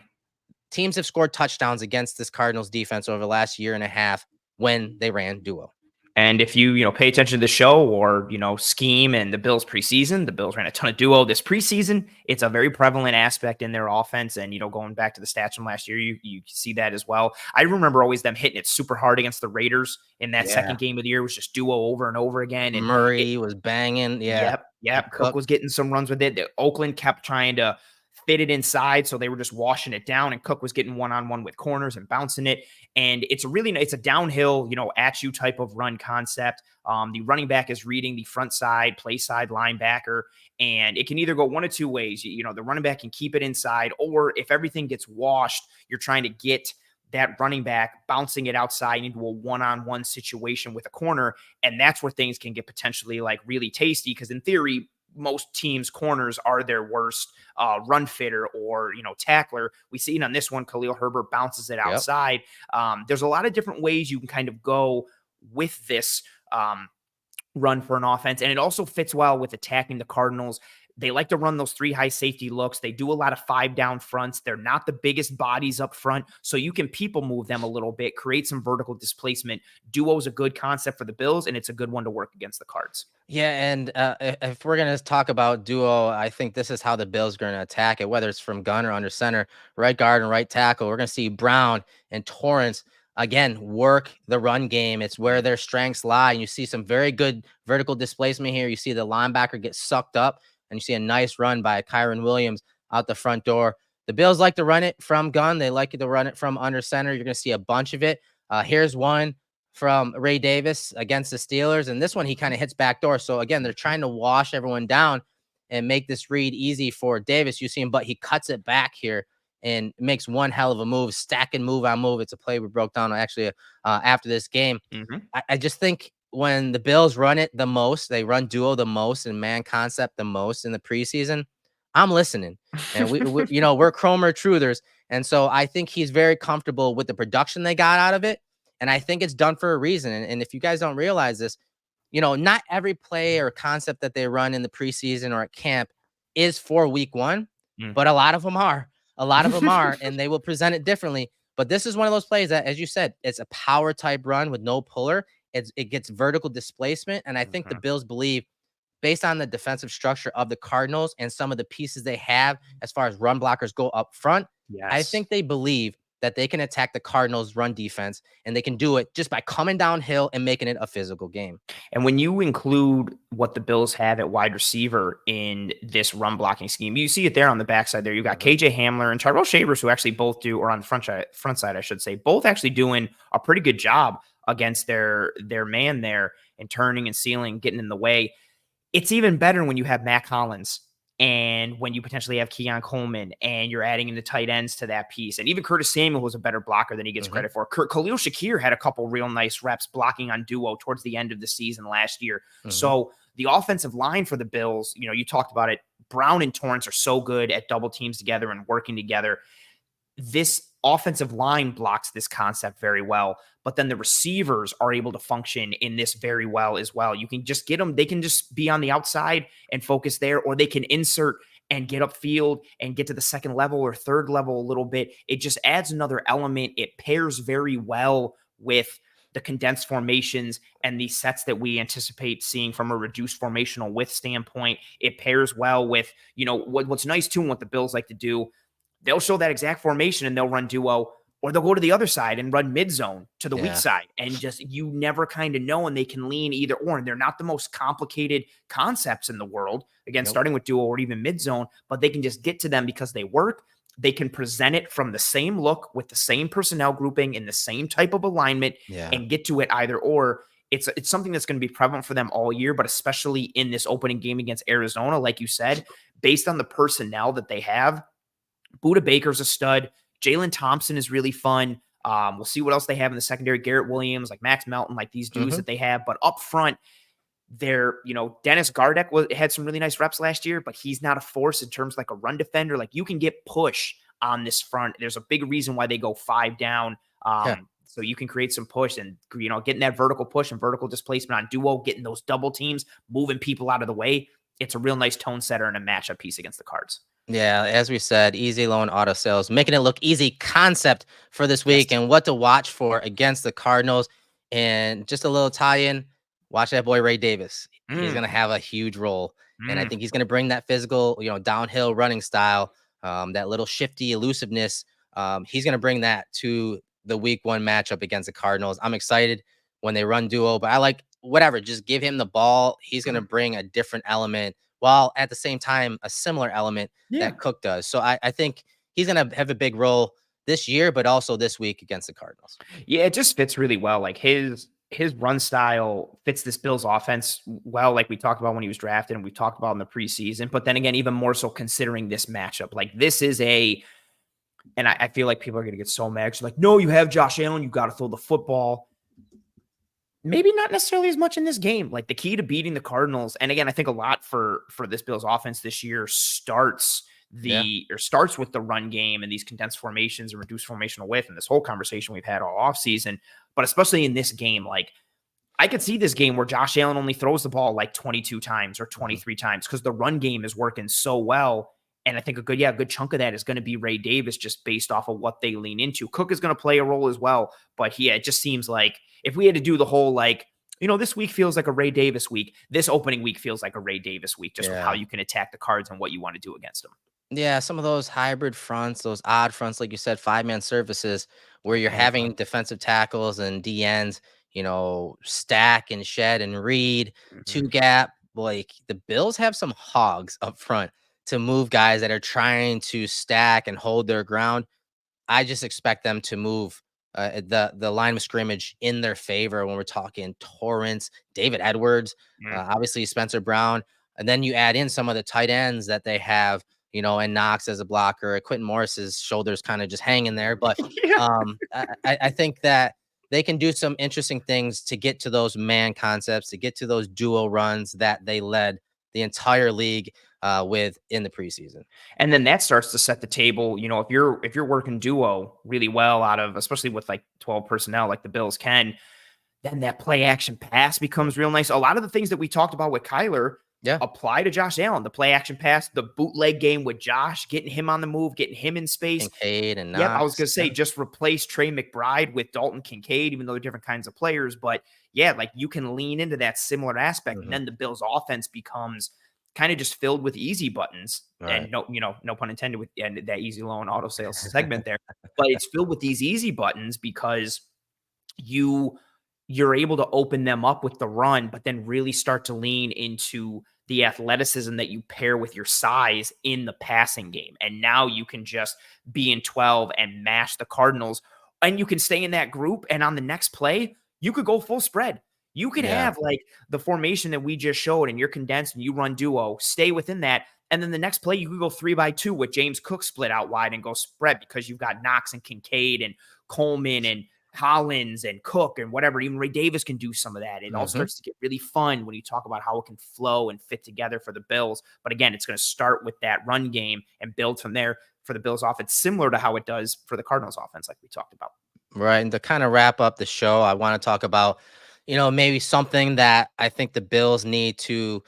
Teams have scored touchdowns against this Cardinals defense over the last year and a half when they ran duo. And if you pay attention to the show or, scheme and the Bills preseason, the Bills ran a ton of duo this preseason. It's a very prevalent aspect in their offense. And, going back to the stats from last year, you see that as well. I remember always them hitting it super hard against the Raiders in that second game of the year. It was just duo over and over again. And Murray was banging. Yeah. Yep. Cook was getting some runs with it. Oakland kept trying to fit it inside, so they were just washing it down, and Cook was getting one-on-one with corners and bouncing it. And it's a downhill, at you type of run concept. The running back is reading the front side, play side linebacker, and it can either go one of two ways. The running back can keep it inside, or if everything gets washed, you're trying to get that running back bouncing it outside into a one-on-one situation with a corner. And that's where things can get potentially like really tasty, because in theory, most teams' corners are their worst run fitter or, tackler. We see it on this one. Khalil Herbert bounces it outside. There's a lot of different ways you can kind of go with this run for an offense. And it also fits well with attacking the Cardinals. They like to run those 3 high safety looks. They do a lot of 5 down fronts. They're not the biggest bodies up front, so you can people move them a little bit, create some vertical displacement. Duo is a good concept for the Bills, and it's a good one to work against the Cards. Yeah, and if we're going to talk about duo, I think this is how the Bills are going to attack it, whether it's from gun or under center, right guard and right tackle. We're going to see Brown and Torrance, again, work the run game. It's where their strengths lie, and you see some very good vertical displacement here. You see the linebacker get sucked up, and you see a nice run by Kyron Williams out the front door. The Bills like to run it from gun. They like to run it from under center. You're going to see a bunch of it. Here's one from Ray Davis against the Steelers, and this one he kind of hits backdoor. So again, they're trying to wash everyone down and make this read easy for Davis. You see him, but he cuts it back here and makes one hell of a move, stacking move on move. It's a play we broke down actually after this game. I just think when the Bills run it the most, they run duo the most and man concept the most in the preseason, I'm listening. And we're Cromer truthers. And so I think he's very comfortable with the production they got out of it. And I think it's done for a reason. And if you guys don't realize this, not every play or concept that they run in the preseason or at camp is for week 1, but a lot of them are. A lot of them are, and they will present it differently. But this is one of those plays that, as you said, it's a power type run with no puller. It gets vertical displacement. And I think the Bills believe, based on the defensive structure of the Cardinals and some of the pieces they have as far as run blockers go up front, I think they believe that they can attack the Cardinals' run defense, and they can do it just by coming downhill and making it a physical game. And when you include what the Bills have at wide receiver in this run blocking scheme, you see it there on the backside there. You've got KJ Hamler and Tyrell Shavers, who actually both do, or on the front side, I should say, both actually doing a pretty good job against their man there and turning and sealing, getting in the way. It's even better when you have Mac Hollins and when you potentially have Keon Coleman and you're adding in the tight ends to that piece. And even Curtis Samuel was a better blocker than he gets credit for. Khalil Shakir had a couple real nice reps blocking on duo towards the end of the season last year. So the offensive line for the Bills, you talked about it. Brown and Torrance are so good at double teams together and working together. This offensive line blocks this concept very well, but then the receivers are able to function in this very well as well. You can just get them. They can just be on the outside and focus there, or they can insert and get upfield and get to the second level or third level a little bit. It just adds another element. It pairs very well with the condensed formations and the sets that we anticipate seeing from a reduced formational width standpoint. It pairs well with, what's nice too, and what the Bills like to do. They'll show that exact formation and they'll run duo, or they'll go to the other side and run mid zone to the weak side. And just, you never kind of know, and they can lean either or. And they're not the most complicated concepts in the world, again, starting with duo or even mid zone, but they can just get to them because they work. They can present it from the same look with the same personnel grouping in the same type of alignment and get to it either or. It's something that's going to be prevalent for them all year, but especially in this opening game against Arizona, like you said, based on the personnel that they have. Budda Baker's a stud. Jalen Thompson is really fun. We'll see what else they have in the secondary. Garrett Williams, like Max Melton, like these dudes that they have. But up front, Dennis Gardeck had some really nice reps last year, but he's not a force in terms of like a run defender. Like you can get push on this front. There's a big reason why they go 5 down. Yeah. So you can create some push and, getting that vertical push and vertical displacement on duo, getting those double teams, moving people out of the way. It's a real nice tone setter and a matchup piece against the Cards. Yeah, as we said, easy loan auto sales, making it look easy concept for this Yes. week and what to watch for against the Cardinals. And just a little tie-in, watch that boy Ray Davis. He's going to have a huge role. And I think he's going to bring that physical, downhill running style, that little shifty elusiveness. He's going to bring that to the week 1 matchup against the Cardinals. I'm excited when they run duo, but I like whatever, just give him the ball. He's going to bring a different element while at the same time, a similar element that Cook does. So I think he's going to have a big role this year, but also this week against the Cardinals. Yeah, it just fits really well. Like his run style fits this Bills offense well, like we talked about when he was drafted and we talked about in the preseason. But then again, even more so considering this matchup, like this is and I feel like people are going to get so mad. Like, no, you have Josh Allen, you got to throw the football. Maybe not necessarily as much in this game. Like the key to beating the Cardinals, and again, I think a lot for this Bills offense this year starts with the run game and these condensed formations and reduced formational width and this whole conversation we've had all offseason. But especially in this game, like I could see this game where Josh Allen only throws the ball like 22 times or 23 times because the run game is working so well. And I think a good chunk of that is going to be Ray Davis just based off of what they lean into. Cook is going to play a role as well. But it just seems like if we had to do the whole this week feels like a Ray Davis week, this opening week feels like a Ray Davis week, just with how you can attack the Cards and what you want to do against them. Yeah, some of those hybrid fronts, those odd fronts, like you said, 5-man services where you're having defensive tackles and DNs, stack and shed and read, 2-gap. Like the Bills have some hogs up front to move guys that are trying to stack and hold their ground. I just expect them to move the line of scrimmage in their favor when we're talking Torrance, David Edwards, obviously Spencer Brown. And then you add in some of the tight ends that they have, and Knox as a blocker. Quentin Morris's shoulders kind of just hanging there. But I think that they can do some interesting things to get to those man concepts, to get to those duo runs that they led the entire league with in the preseason. And then that starts to set the table. If you're working duo really well out of, especially with like 12 personnel, like the Bills can, then that play action pass becomes real nice. A lot of the things that we talked about with Kyler apply to Josh Allen. The play action pass, the bootleg game with Josh, getting him on the move, getting him in space. Kincaid and Knox. I was going to say, just replace Trey McBride with Dalton Kincaid, even though they're different kinds of players. But like you can lean into that similar aspect. And then the Bills offense becomes kind of just filled with easy buttons, and no pun intended with that easy loan auto sales segment there, but it's filled with these easy buttons because you're able to open them up with the run, but then really start to lean into the athleticism that you pair with your size in the passing game. And now you can just be in 12 and mash the Cardinals, and you can stay in that group. And on the next play, you could go full spread. You could have like the formation that we just showed, and you're condensed and you run duo, stay within that. And then the next play, you could go 3-by-2 with James Cook split out wide and go spread because you've got Knox and Kincaid and Coleman and Hollins and Cook and whatever. Even Ray Davis can do some of that. It all starts to get really fun when you talk about how it can flow and fit together for the Bills. But again, it's going to start with that run game and build from there for the Bills offense, similar to how it does for the Cardinals offense, like we talked about. Right. And to kind of wrap up the show, I want to talk about, maybe something that I think the Bills need to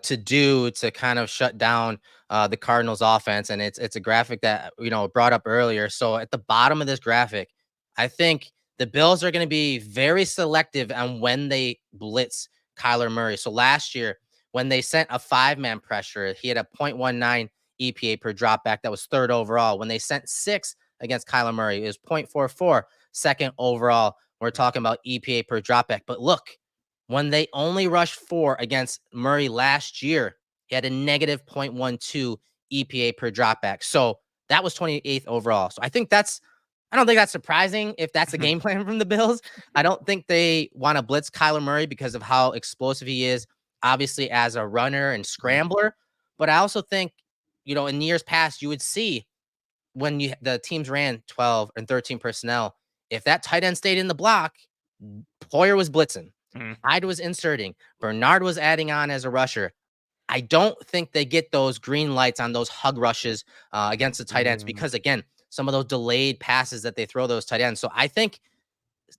do to kind of shut down the Cardinals offense. And it's a graphic that, brought up earlier. So at the bottom of this graphic, I think the Bills are going to be very selective on when they blitz Kyler Murray. So last year, when they sent a 5-man pressure, he had a 0.19 EPA per dropback. That was 3rd overall. When they sent 6 against Kyler Murray, it was 0.44, 2nd overall. We're talking about EPA per dropback. But look, when they only rushed 4 against Murray last year, he had a negative 0.12 EPA per dropback. So that was 28th overall. So I don't think that's surprising if that's the game plan from the Bills. I don't think they want to blitz Kyler Murray because of how explosive he is, obviously as a runner and scrambler. But I also think, in years past, you would see when the teams ran 12 and 13 personnel, if that tight end stayed in the block, Poyer was blitzing. Hyde was inserting. Bernard was adding on as a rusher. I don't think they get those green lights on those hug rushes against the tight ends because, again, some of those delayed passes that they throw those tight ends. So I think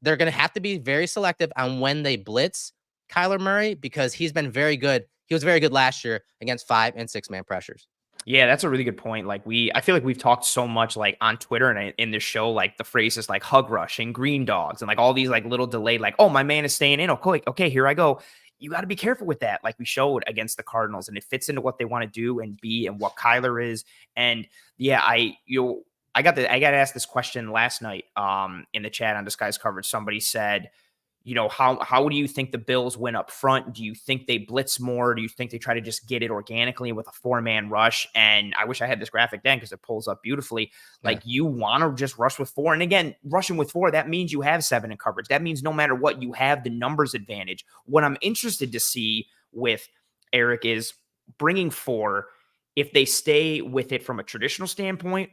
they're going to have to be very selective on when they blitz Kyler Murray because he's been very good. He was very good last year against 5 and 6 man pressures. Yeah, that's a really good point. Like I feel like we've talked so much like on Twitter and in this show, like the phrases like hug rush and green dogs and like all these like little delayed, like, oh, my man is staying in. Okay, here I go. You got to be careful with that, like we showed against the Cardinals, and it fits into what they want to do and be and what Kyler is. And yeah, I got asked this question last night in the chat on Disguise Coverage. Somebody said, how do you think the Bills win up front? Do you think they blitz more? Do you think they try to just get it organically with a 4-man rush? And I wish I had this graphic then because it pulls up beautifully. Like you want to just rush with 4. And again, rushing with 4, that means you have 7 in coverage. That means no matter what, you have the numbers advantage. What I'm interested to see with Erik is bringing 4, if they stay with it from a traditional standpoint,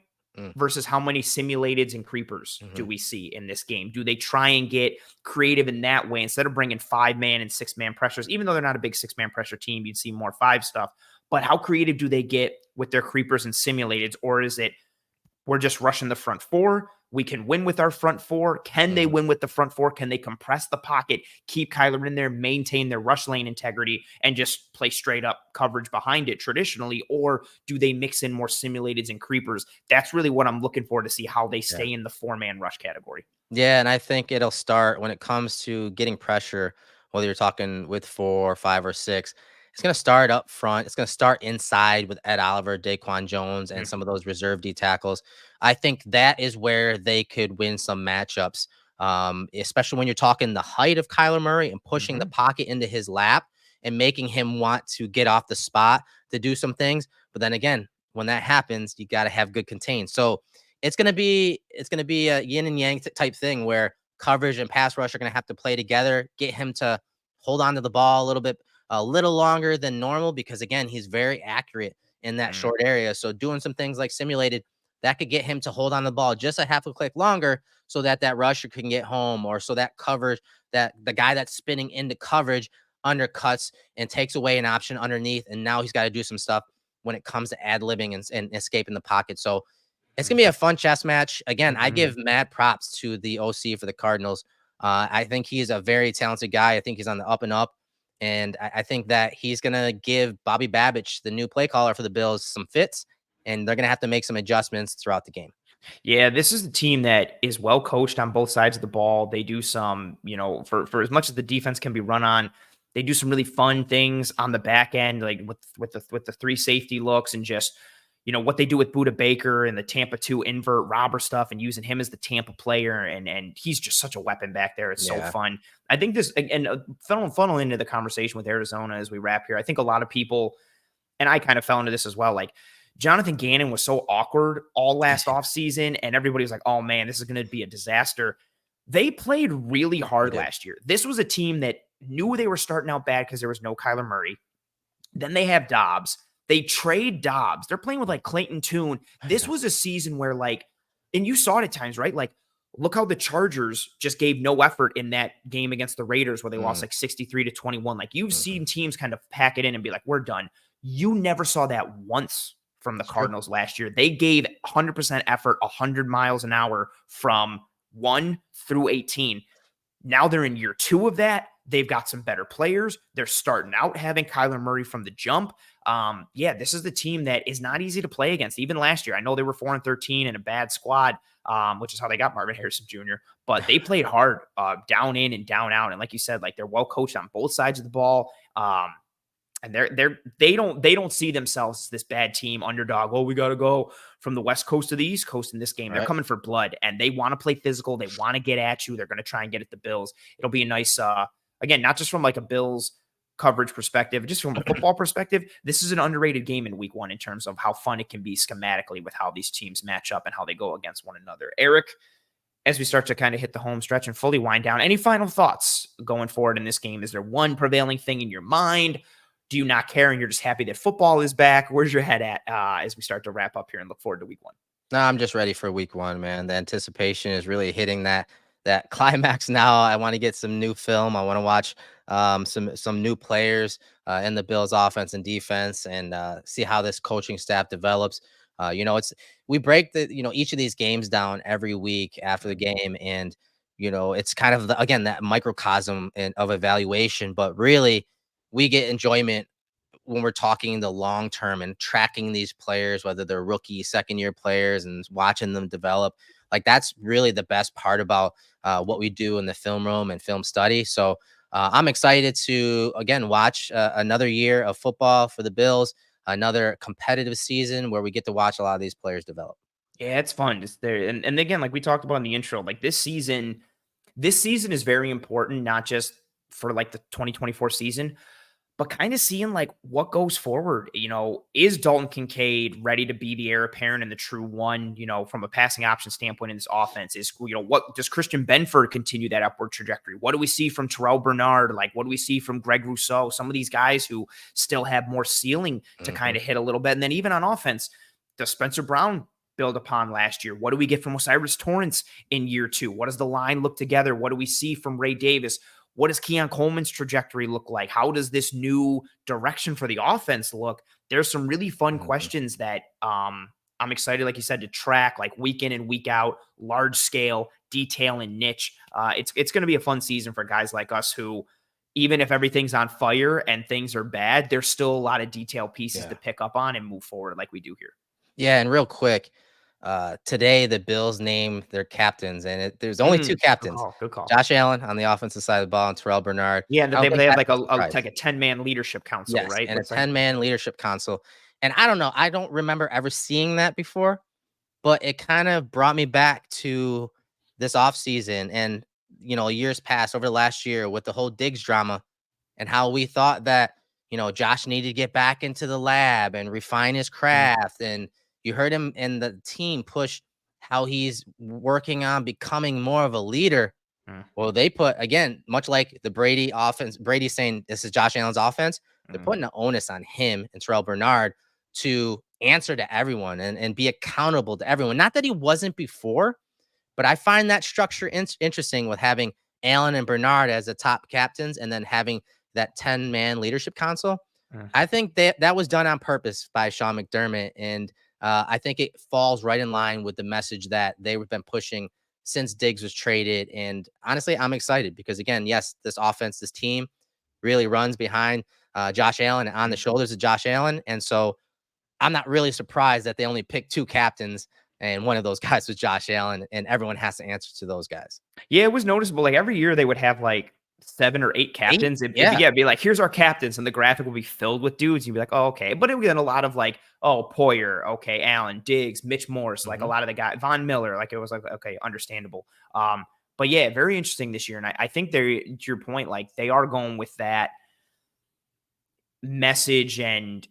versus how many simulateds and creepers do we see in this game? Do they try and get creative in that way instead of bringing 5-man and 6-man pressures? Even though they're not a big 6-man pressure team, you'd see more 5 stuff. But how creative do they get with their creepers and simulateds? Or is it we're just rushing the front 4? We can win with our front 4. Can they win with the front 4? Can they compress the pocket, keep Kyler in there, maintain their rush lane integrity, and just play straight up coverage behind it traditionally? Or do they mix in more simulateds and creepers? That's really what I'm looking for to see how they stay in the 4-man rush category. Yeah, and I think it'll start when it comes to getting pressure, whether you're talking with 4, 5, or 6. It's going to start up front. It's going to start inside with Ed Oliver, Daquan Jones, and some of those reserve D tackles. I think that is where they could win some matchups, especially when you're talking the height of Kyler Murray and pushing the pocket into his lap and making him want to get off the spot to do some things. But then again, when that happens, you got to have good contain. So it's going to be a yin and yang type thing where coverage and pass rush are going to have to play together, get him to hold on to the ball a little longer than normal, because again, he's very accurate in that short area. So doing some things like simulated, that could get him to hold on the ball just a half a click longer so that rusher can get home, or so that coverage, that the guy that's spinning into coverage undercuts and takes away an option underneath. And now he's got to do some stuff when it comes to ad-libbing and escaping the pocket. So it's going to be a fun chess match. Again, I give mad props to the OC for the Cardinals. I think he's a very talented guy. I think he's on the up and up. And I think that he's going to give Bobby Babich, the new play caller for the Bills, some fits, and they're going to have to make some adjustments throughout the game. Yeah, this is a team that is well coached on both sides of the ball. They do some, for as much as the defense can be run on, they do some really fun things on the back end, like with the 3 safety looks and just, what they do with Budda Baker and the Tampa 2 invert robber stuff and using him as the Tampa player. And he's just such a weapon back there. It's so fun. I think this, and funnel into the conversation with Arizona as we wrap here. I think a lot of people, and I kind of fell into this as well, like Jonathan Gannon was so awkward all last offseason, and everybody was like, oh man, this is going to be a disaster. They played really hard last year. This was a team that knew they were starting out bad because there was no Kyler Murray. Then they have Dobbs. They trade Dobbs. They're playing with like Clayton Tune. This was a season where and you saw it at times, right? Like, look how the Chargers just gave no effort in that game against the Raiders where they lost like 63-21. Like, you've seen teams kind of pack it in and be like, we're done. You never saw that once from the Cardinals last year. They gave 100% effort, 100 miles an hour from 1 through 18. Now they're in year 2 of that. They've got some better players. They're starting out having Kyler Murray from the jump. This is the team that is not easy to play against. Even last year, I know they were 4-13 in a bad squad, which is how they got Marvin Harrison Jr., but they played hard, down in and down out. And like you said, like, they're well coached on both sides of the ball. And they don't see themselves as this bad team underdog. Oh, we got to go from the West Coast to the East Coast in this game. They're coming for blood, and they want to play physical. They want to get at you. They're going to try and get at the Bills. It'll be a nice, again, not just from like a Bills coverage perspective, just from a football perspective. This is an underrated game in week 1 in terms of how fun it can be schematically with how these teams match up and how they go against one another. Erik, as we start to kind of hit the home stretch and fully wind down, any final thoughts going forward in this game? Is there one prevailing thing in your mind? Do you not care and you're just happy that football is back? Where's your head at as we start to wrap up here and look forward to week 1? No, I'm just ready for week 1, man. The anticipation is really hitting that that climax now. I want to get some new film. I want to watch some new players in the Bills offense and defense, and see how this coaching staff develops. It's we break each of these games down every week after the game, and it's kind of again that microcosm of evaluation, but really we get enjoyment when we're talking the long term and tracking these players, whether they're rookie, second year players, and watching them develop. Like that's really the best part about what we do in the film room and film study. So I'm excited to again watch another year of football for the Bills, another competitive season where we get to watch a lot of these players develop. Yeah, it's fun. Just there, and again, like we talked about in the intro, like this season is very important, not just for like the 2024 season, but kind of seeing like what goes forward. Is Dalton Kincaid ready to be the heir apparent and the true one, from a passing option standpoint in this offense? What does Christian Benford continue that upward trajectory? What do we see from Terrell Bernard? Like, what do we see from Greg Rousseau? Some of these guys who still have more ceiling to kind of hit a little bit. And then even on offense, does Spencer Brown build upon last year? What do we get from Osiris Torrance in year 2? What does the line look together? What do we see from Ray Davis? What does Keon Coleman's trajectory look like? How does this new direction for the offense look? There's some really fun questions that I'm excited, like you said, to track like week in and week out, large scale, detail, and niche. It's going to be a fun season for guys like us who, even if everything's on fire and things are bad, there's still a lot of detail pieces to pick up on and move forward like we do here. Yeah, and real quick, today the Bills named their captains, and there's only 2 Good captains. call. Good call. Josh Allen on the offensive side of the ball and Terrell Bernard. Yeah, I don't they think have that's like a a surprise. like a 10-man leadership council, Yes, right? and a Looks like 10-man leadership council. And I don't know, I don't remember ever seeing that before, but it kind of brought me back to this offseason and years past over last year with the whole Diggs drama and how we thought that, Josh needed to get back into the lab and refine his craft. And you heard him and the team push how he's working on becoming more of a leader. Well, they put again, much like the Brady offense, Brady saying this is Josh Allen's offense, they're putting the onus on him and Terrell Bernard to answer to everyone and be accountable to everyone. Not that he wasn't before, but I find that structure interesting with having Allen and Bernard as the top captains and then having that 10-man leadership council. I think that was done on purpose by Sean McDermott. And I think it falls right in line with the message that they've been pushing since Diggs was traded. And honestly, I'm excited because, again, yes, this offense, this team really runs behind Josh Allen and on the shoulders of Josh Allen. And so I'm not really surprised that they only picked 2 captains, and one of those guys was Josh Allen, and everyone has to answer to those guys. Yeah, it was noticeable. Like every year they would have like 7 or 8 captains. It'd be like, here's our captains, and the graphic will be filled with dudes. You'd be like, oh, okay. But it would get a lot of like, oh, Poyer, okay, Allen, Diggs, Mitch Morse, like a lot of the guys, Von Miller. Like it was like, okay, understandable. But yeah, very interesting this year. And I think they're, to your point, like they are going with that message and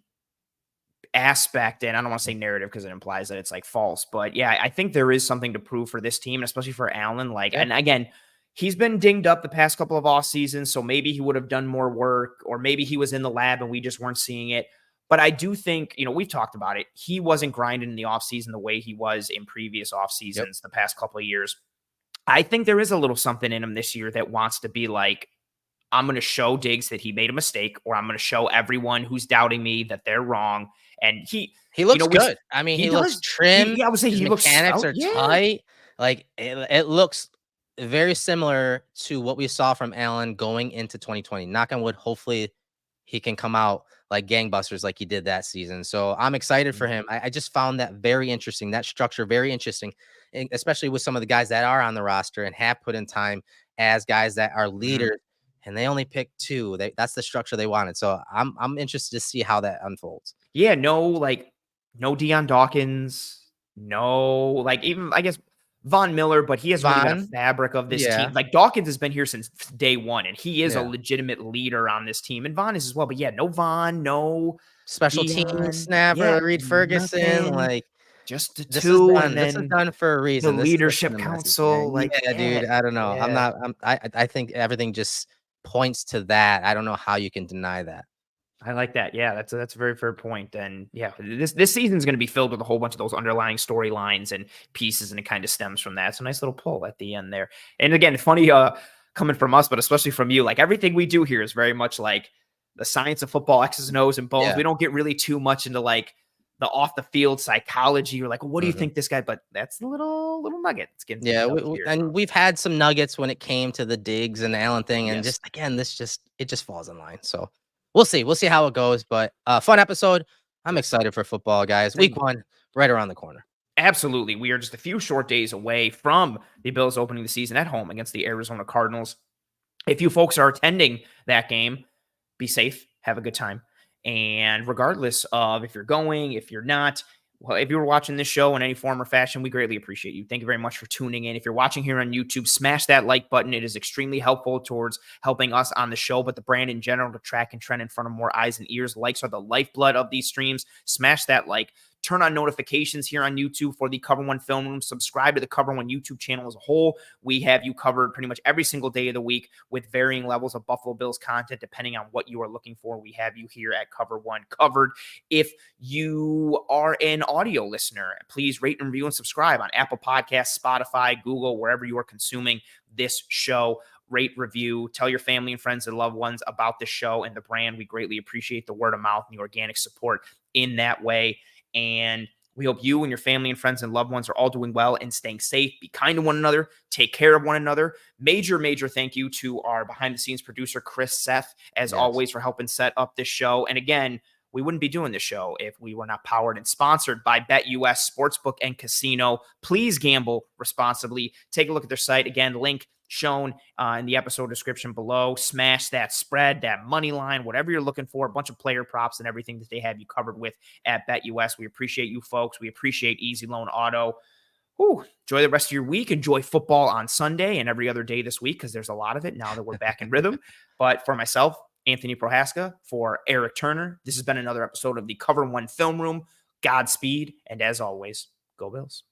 aspect, and I don't want to say narrative because it implies that it's like false, but yeah, I think there is something to prove for this team, especially for Allen. Like, and again, he's been dinged up the past couple of off seasons, so maybe he would have done more work, or maybe he was in the lab and we just weren't seeing it. But I do think, we've talked about it. He wasn't grinding in the offseason the way he was in previous off seasons the past couple of years. I think there is a little something in him this year that wants to be like, I'm going to show Diggs that he made a mistake, or I'm going to show everyone who's doubting me that they're wrong. And he looks good. I mean, he looks trim. I would say His he looks mechanics stout. are tight. Like it looks very similar to what we saw from Allen going into 2020. Knock on wood. Hopefully he can come out like gangbusters like he did that season. So I'm excited for him. I just found that very interesting. That structure very interesting, especially with some of the guys that are on the roster and have put in time as guys that are leaders. And they only picked 2. That's the structure they wanted. So I'm interested to see how that unfolds. Yeah, no Deion Dawkins, no, like even I guess Von Miller, but he hasn't really been a fabric of this team. Like Dawkins has been here since day one, and he is a legitimate leader on this team, and Von is as well. But yeah, no Von, no special team Deion, snapper, Reed Ferguson, nothing. like Just the this 2, is done. and This is then done for a reason. the This is leadership the message, council, man. like Dude, I don't know. I think everything just points to that. I don't know how you can deny that. I like that. Yeah, that's a very fair point. And yeah, this season's going to be filled with a whole bunch of those underlying storylines and pieces, and it kind of stems from that. It's a nice little pull at the end there. And again, funny coming from us, but especially from you, like everything we do here is very much like the science of football, X's and O's and bones. Yeah. We don't get really too much into like the off the field psychology. You're like, well, what do you think this guy? But that's the little nugget. It's getting Yeah, and we've had some nuggets when it came to the Diggs and the Allen thing, and just again, it just falls in line. So we'll see how it goes. But fun episode. I'm excited for football, guys. Week 1, right around the corner. Absolutely. We are just a few short days away from the Bills opening the season at home against the Arizona Cardinals. If you folks are attending that game, be safe, have a good time. And regardless of if you're going, if you're not, well, if you were watching this show in any form or fashion, we greatly appreciate you. Thank you very much for tuning in. If you're watching here on YouTube, smash that like button. It is extremely helpful towards helping us on the show, but the brand in general to track and trend in front of more eyes and ears. Likes are the lifeblood of these streams. Smash that like. Turn on notifications here on YouTube for the Cover One Film Room. Subscribe to the Cover One YouTube channel as a whole. We have you covered pretty much every single day of the week with varying levels of Buffalo Bills content, depending on what you are looking for. We have you here at Cover One covered. If you are an audio listener, please rate and review and subscribe on Apple Podcasts, Spotify, Google, wherever you are consuming this show. Rate, review, tell your family and friends and loved ones about the show and the brand. We greatly appreciate the word of mouth and the organic support in that way. And we hope you and your family and friends and loved ones are all doing well and staying safe. Be kind to one another. Take care of one another. Major thank you to our behind-the-scenes producer, Chris Seth, as always, for helping set up this show. And again, we wouldn't be doing this show if we were not powered and sponsored by BetUS Sportsbook and Casino. Please gamble responsibly. Take a look at their site. Again, link shown in the episode description below. Smash that spread, that money line, whatever you're looking for, a bunch of player props and everything that they have you covered with at BetUS. We appreciate you folks. We appreciate Easy Loan Auto. Enjoy the rest of your week. Enjoy football on Sunday and every other day this week because there's a lot of it now that we're back in rhythm. But for myself, Anthony Prohaska, for Erik Turner, this has been another episode of the Cover One Film Room. Godspeed, and as always, go Bills.